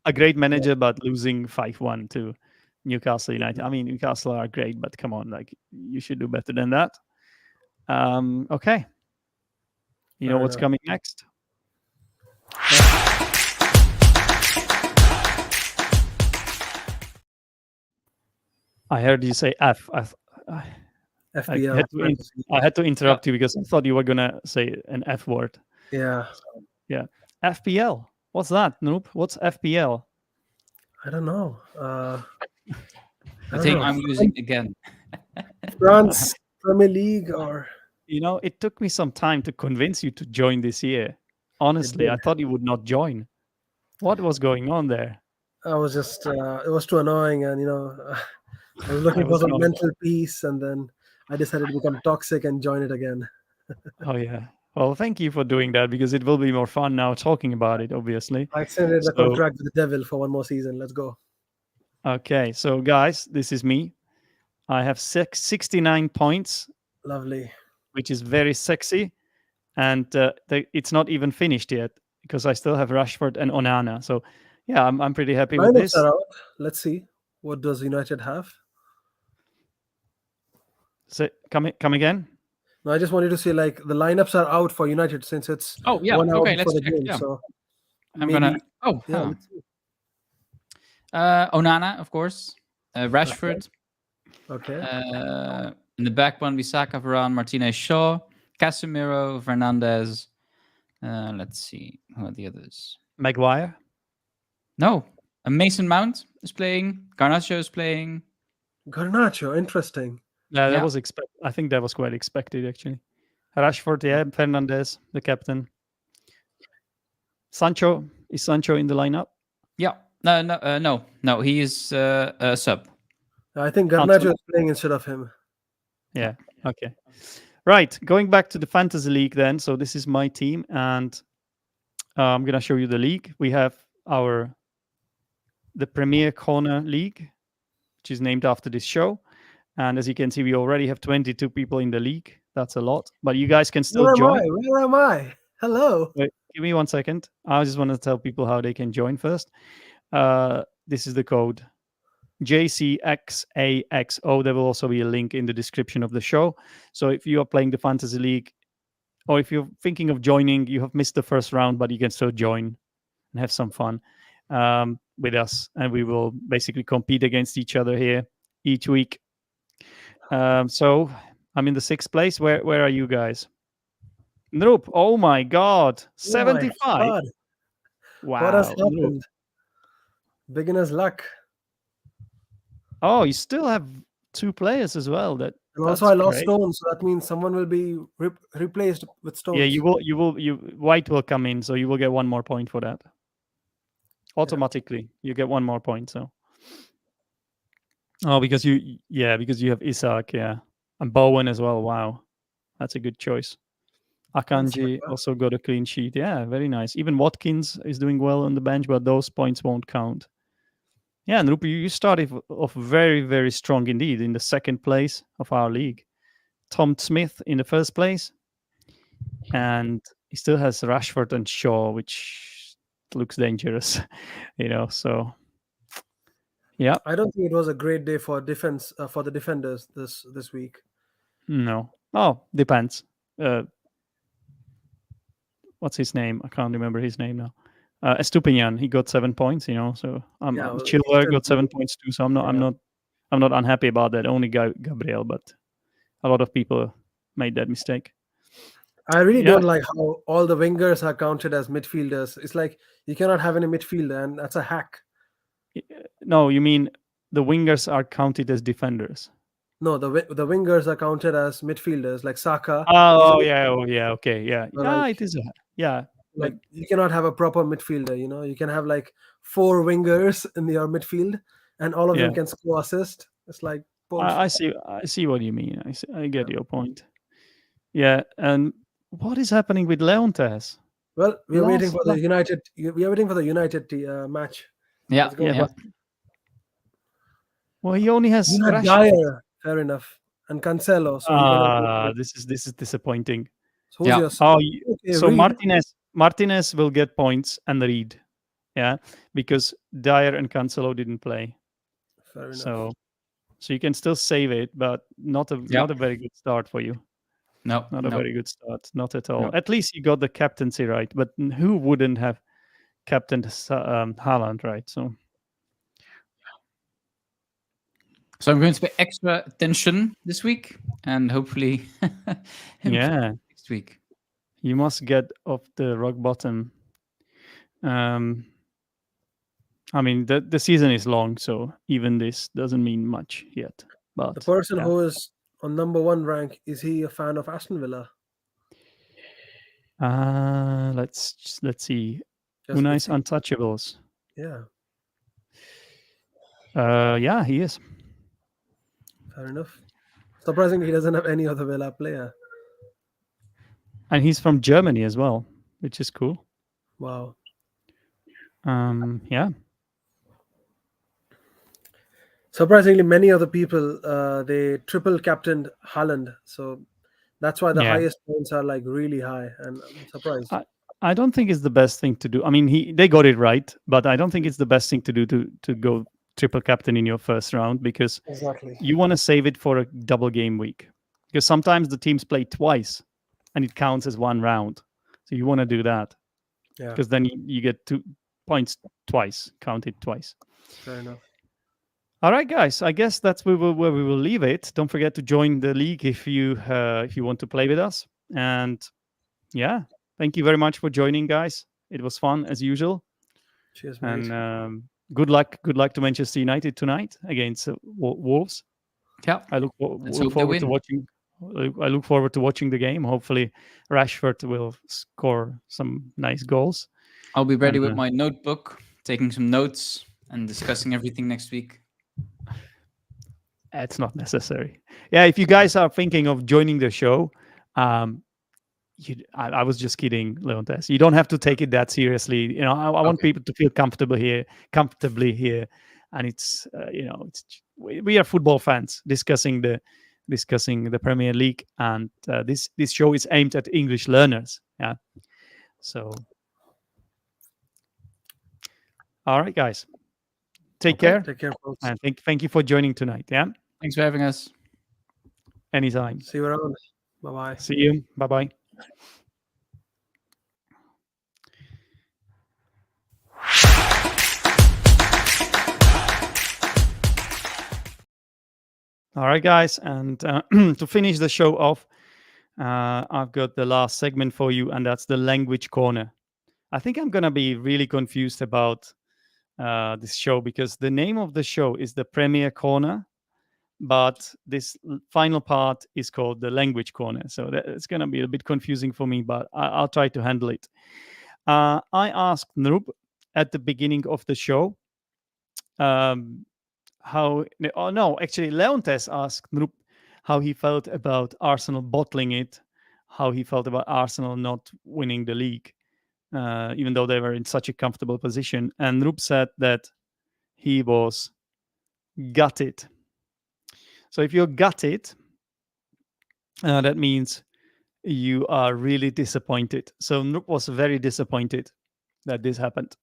a great manager, but losing 5-1 to Newcastle United. I mean, Newcastle are great, but come on, like you should do better than that. Okay. You know Fair what's enough. coming next? I heard you say F. I FPL. had to interrupt you because I thought you were gonna say an F word. Yeah. Yeah, FPL. What's that, Noob? What's FPL? I don't know. I think I'm losing again. France Premier League or You know, it took me some time to convince you to join this year. Honestly, did. I thought you would not join. What was going on there? I was just it was too annoying, and I was I looking for was some not. mental peace, and then I decided to become toxic and join it again. Oh yeah. Well, thank you for doing that because it will be more fun now talking about it. Obviously. I extended the So contract with the devil for one more season. Let's go. okay, so guys, this is me. I have 69 points, Lovely. which is very sexy, and it's not even finished yet because I still have Rashford and Onana. So yeah, I'm pretty happy with Lineups this. are out. Let's see. What does United have? So come again. No, I just wanted to say like the lineups are out for United since it's Oh yeah. 1 hour Okay, before let's the check. game. Yeah. So I'm maybe gonna. Oh, yeah. huh. Let's see. Onana, of course. Rashford. Okay. In the back one, Bissaka, Varane, Martinez, Shaw, Casemiro, Fernandez. Let's see. Who are the others? Maguire. No. Mason Mount is playing. Garnacho is playing. Garnacho, interesting. Yeah, that Yeah. was I think that was quite expected actually. Rashford, yeah, Fernandez, the captain. Sancho, is Sancho in the lineup? Yeah. No. He is a sub. I think Until- Garnacho is playing instead of him. Yeah. Okay. Right. Going back to the fantasy league then. So this is my team, and I'm gonna show you the league. We have the Premier Corner League, which is named after this show. And as you can see, we already have 22 people in the league. That's a lot, but you guys can still Where am join. I? Where am I? Hello. Wait, give me 1 second. I just want to tell people how they can join first. This is the code JCXAXO. There will also be a link in the description of the show. So if you are playing the Fantasy League, or if you're thinking of joining, you have missed the first round, but you can still join and have some fun with us. And we will basically compete against each other here each week. So I'm in the 6th place. Where are you guys? Nope. Oh my God. 75. Oh my God. Wow. What has Nope. happened? Beginner's luck. Oh, you still have 2 players as well. And also, That's I lost great. stones, so that means someone will be replaced with stones. Yeah, you will. White will come in, so you will get 1 more point for that. Automatically, you get 1 more point. So, because you have Isaac, yeah, and Bowen as well. Wow, that's a good choice. Akanji also got a clean sheet. Yeah, very nice. Even Watkins is doing well on the bench, but those points won't count. Yeah, and Rupi, you started off very, very strong indeed in the 2nd place of our league. Tom Smith in the 1st place, and he still has Rashford and Shaw, which looks dangerous, So, yeah, I don't think it was a great day for defense for the defenders this week. no. Oh, depends. What's his name? I can't remember his name now. Estupinian, he got 7 points. So Yeah, well, Chilwell still got 7 points too. So I'm yeah. not unhappy about that. Only Gabriel, but a lot of people made that mistake. I really Yeah. don't like how all the wingers are counted as midfielders. It's like you cannot have any midfielder, and that's a hack. No, you mean the wingers are counted as defenders? No, the wingers are counted as midfielders, like Saka. He's a Oh yeah, midfielder. okay, yeah, So It is yeah, like like you cannot have a proper midfielder. You can have like four wingers in your midfield, and all of yeah. them can score assist. It's like bullshit. I see what you mean. I get Yeah. your point. Yeah, and what is happening with Leontes? Well, we are waiting Last, for the United. We are waiting for the United match. Yeah, Let's go. yeah, yeah. but well, he only has You had Rashford. Dyer, fair enough, and Cancelo. So you're gonna. This is disappointing. So who's Yeah. your? Oh, Okay, so Reed. Martinez will get points and Reed, yeah, because Dyer and Cancelo didn't play. Fair enough. So you can still save it, but not a very good start for you. No, Not a no. very good start, not at all. No. At least you got the captaincy right, but who wouldn't have captained Haaland, right? So I'm going to pay extra attention this week, and hopefully, yeah, next week. you must get off the rock bottom. I mean, the season is long, so even this doesn't mean much yet. But The person yeah. who is on number one rank, is he a fan of Aston Villa? Let's see. Just Unai's see. Untouchables. Yeah, Yeah, he is. fair enough. Surprisingly, he doesn't have any other Villa player. And he's from Germany as well, which is cool. Wow. Yeah. Surprisingly, many other people they triple captained Haaland, so that's why the Yeah. highest points are like really high, and I'm surprised. I don't think it's the best thing to do. I mean, they got it right, but I don't think it's the best thing to do to go triple captain in your first round, because Exactly. you want to save it for a double game week, because sometimes the teams play twice and it counts as one round. So you want to do that, Yeah, because then you get 2 points twice, counted twice. fair enough. All right, guys. I guess that's where we will leave it. Don't forget to join the league if you want to play with us. And yeah, thank you very much for joining, guys. It was fun as usual. Cheers, mate. And good luck to Manchester United tonight against Wolves. Yeah. I look Let's hope they forward to win. watching. I look forward to watching the game. Hopefully, Rashford will score some nice goals. I'll be ready And, with my notebook, taking some notes and discussing everything next week. It's not necessary. Yeah, if you guys are thinking of joining the show, I was just kidding, Leontes. You don't have to take it that seriously. I want people to feel comfortably here, and it's we are football fans discussing the Premier League, and this show is aimed at English learners. Yeah, so all right, guys, take care, Take care, folks. and thank you for joining tonight. Yeah, Thanks for having us. anytime. See you around. Bye bye. See you. Bye bye. All right, guys, and to finish the show off, I've got the last segment for you, and that's the language corner. I think I'm gonna be really confused about this show, because the name of the show is the Premier Corner, but this final part is called the language corner. So it's gonna be a bit confusing for me, but I'll try to handle it. I asked Nrup at the beginning of the show. Actually, Leontes asked Nrup how he felt about Arsenal bottling it, how he felt about Arsenal not winning the league, even though they were in such a comfortable position. And Nrup said that he was gutted. So if you're gutted, that means you are really disappointed. So Nrup was very disappointed that this happened.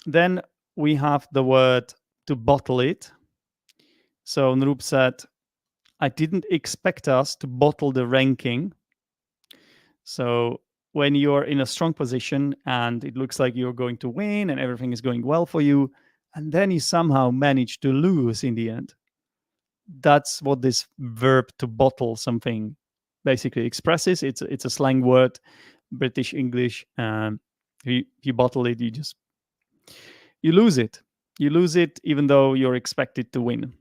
Then we have the word to bottle it. So Nrup said, I didn't expect us to bottle the ranking. So when you're in a strong position and it looks like you're going to win and everything is going well for you, and then you somehow manage to lose in the end. That's what this verb to bottle something basically expresses. It's a slang word, British English. If you bottle it, you lose it. You lose it even though you're expected to win.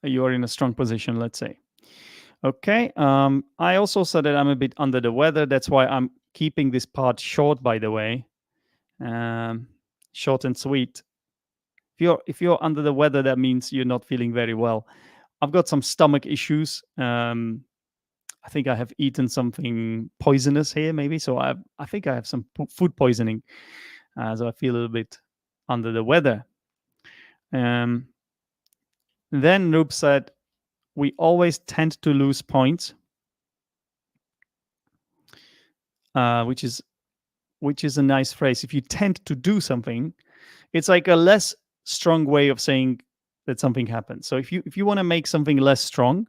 You are in a strong position, let's say. Okay. I also said that I'm a bit under the weather. That's why I'm keeping this part short, by the way. Short and sweet. If you're under the weather, that means you're not feeling very well. I've got some stomach issues. I think I have eaten something poisonous here, maybe. So I think I have some food poisoning. So I feel a little bit under the weather. Then Noob said, we always tend to lose points, which is a nice phrase. If you tend to do something, it's like a less strong way of saying that something happens. So if you want to make something less strong,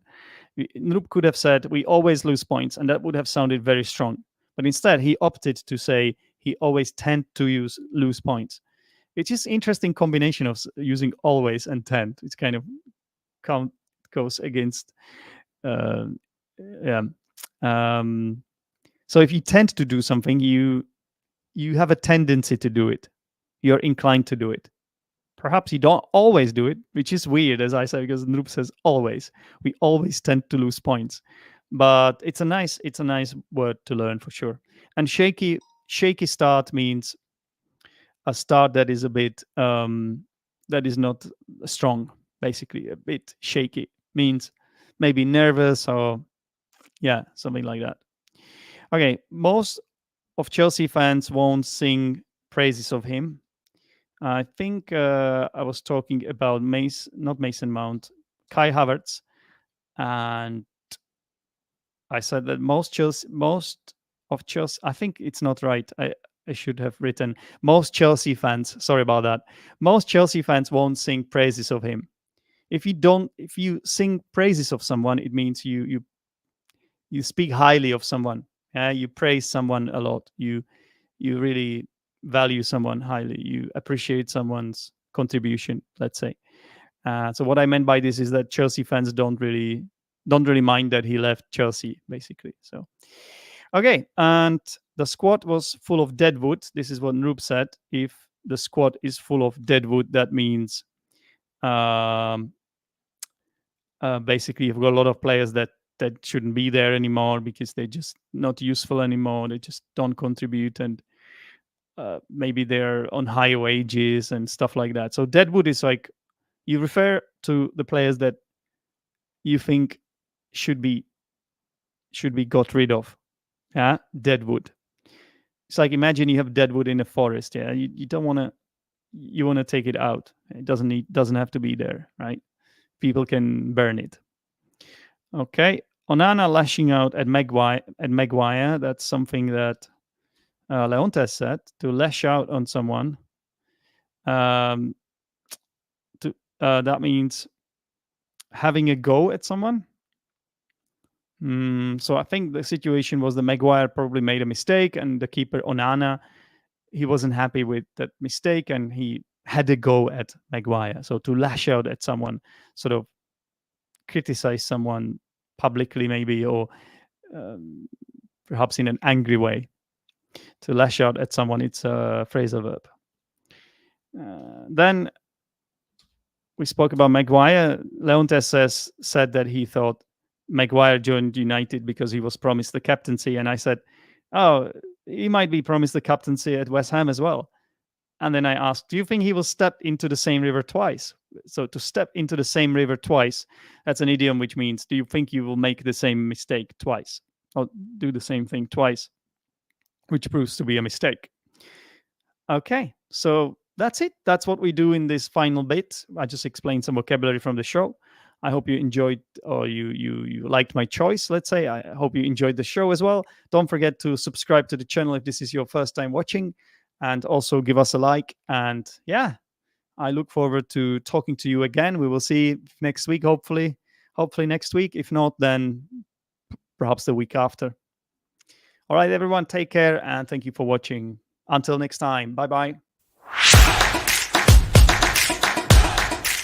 Noob could have said, we always lose points, and that would have sounded very strong. But instead, he opted to say he always tend to lose points. It's just interesting combination of using always and tend. It's kind of goes against. Yeah. So if you tend to do something, you have a tendency to do it. You're inclined to do it. Perhaps you don't always do it, which is weird, as I said, because Noob says always. We always tend to lose points, but it's a nice word to learn for sure. And shaky start means a start that is a bit that is not strong. Basically, a bit shaky means maybe nervous or something like that. Okay, most of Chelsea fans won't sing praises of him. I think I was talking about not Mason Mount, Kai Havertz, and I said that most of Chelsea. I think it's not right. I should have written most Chelsea fans. Sorry about that. Most Chelsea fans won't sing praises of him. If you sing praises of someone, it means you speak highly of someone. You praise someone a lot. You really value someone highly. You appreciate someone's contribution, let's say. So what I meant by this is that Chelsea fans don't really mind that he left Chelsea, basically. So, okay, and the squad was full of deadwood. This is what Noob said. If the squad is full of deadwood, that means basically you've got a lot of players that shouldn't be there anymore because they're just not useful anymore. They just don't contribute, and maybe they're on high wages and stuff like that. So deadwood is like you refer to the players that you think should be got rid of. Yeah, deadwood. It's like imagine you have deadwood in a forest. Yeah, you don't want to. You want to take it out. It doesn't have to be there, right? People can burn it. Okay, Onana lashing out at Maguire. That's something that Leontes said, to lash out on someone. That means having a go at someone. So I think the situation was the Maguire probably made a mistake, and the keeper Onana, he wasn't happy with that mistake, and he had a go at Maguire. So to lash out at someone, sort of criticize someone publicly, maybe, or perhaps in an angry way. To lash out at someone, it's a phrasal verb. Then we spoke about Maguire. Leontes said that he thought Maguire joined United because he was promised the captaincy, and I said, oh, he might be promised the captaincy at West Ham as well. And then I asked, do you think he will step into the same river twice? So to step into the same river twice, that's an idiom which means, do you think you will make the same mistake twice? Or do the same thing twice, which proves to be a mistake. Okay, so that's it. That's what we do in this final bit. I just explained some vocabulary from the show. I hope you enjoyed, or you liked my choice, let's say. I hope you enjoyed the show as well. Don't forget to subscribe to the channel if this is your first time watching, and also give us a like. And yeah, I look forward to talking to you again. We will see next week, hopefully next week. If not, then perhaps the week after. All right, everyone, take care and thank you for watching. Until next time, bye bye.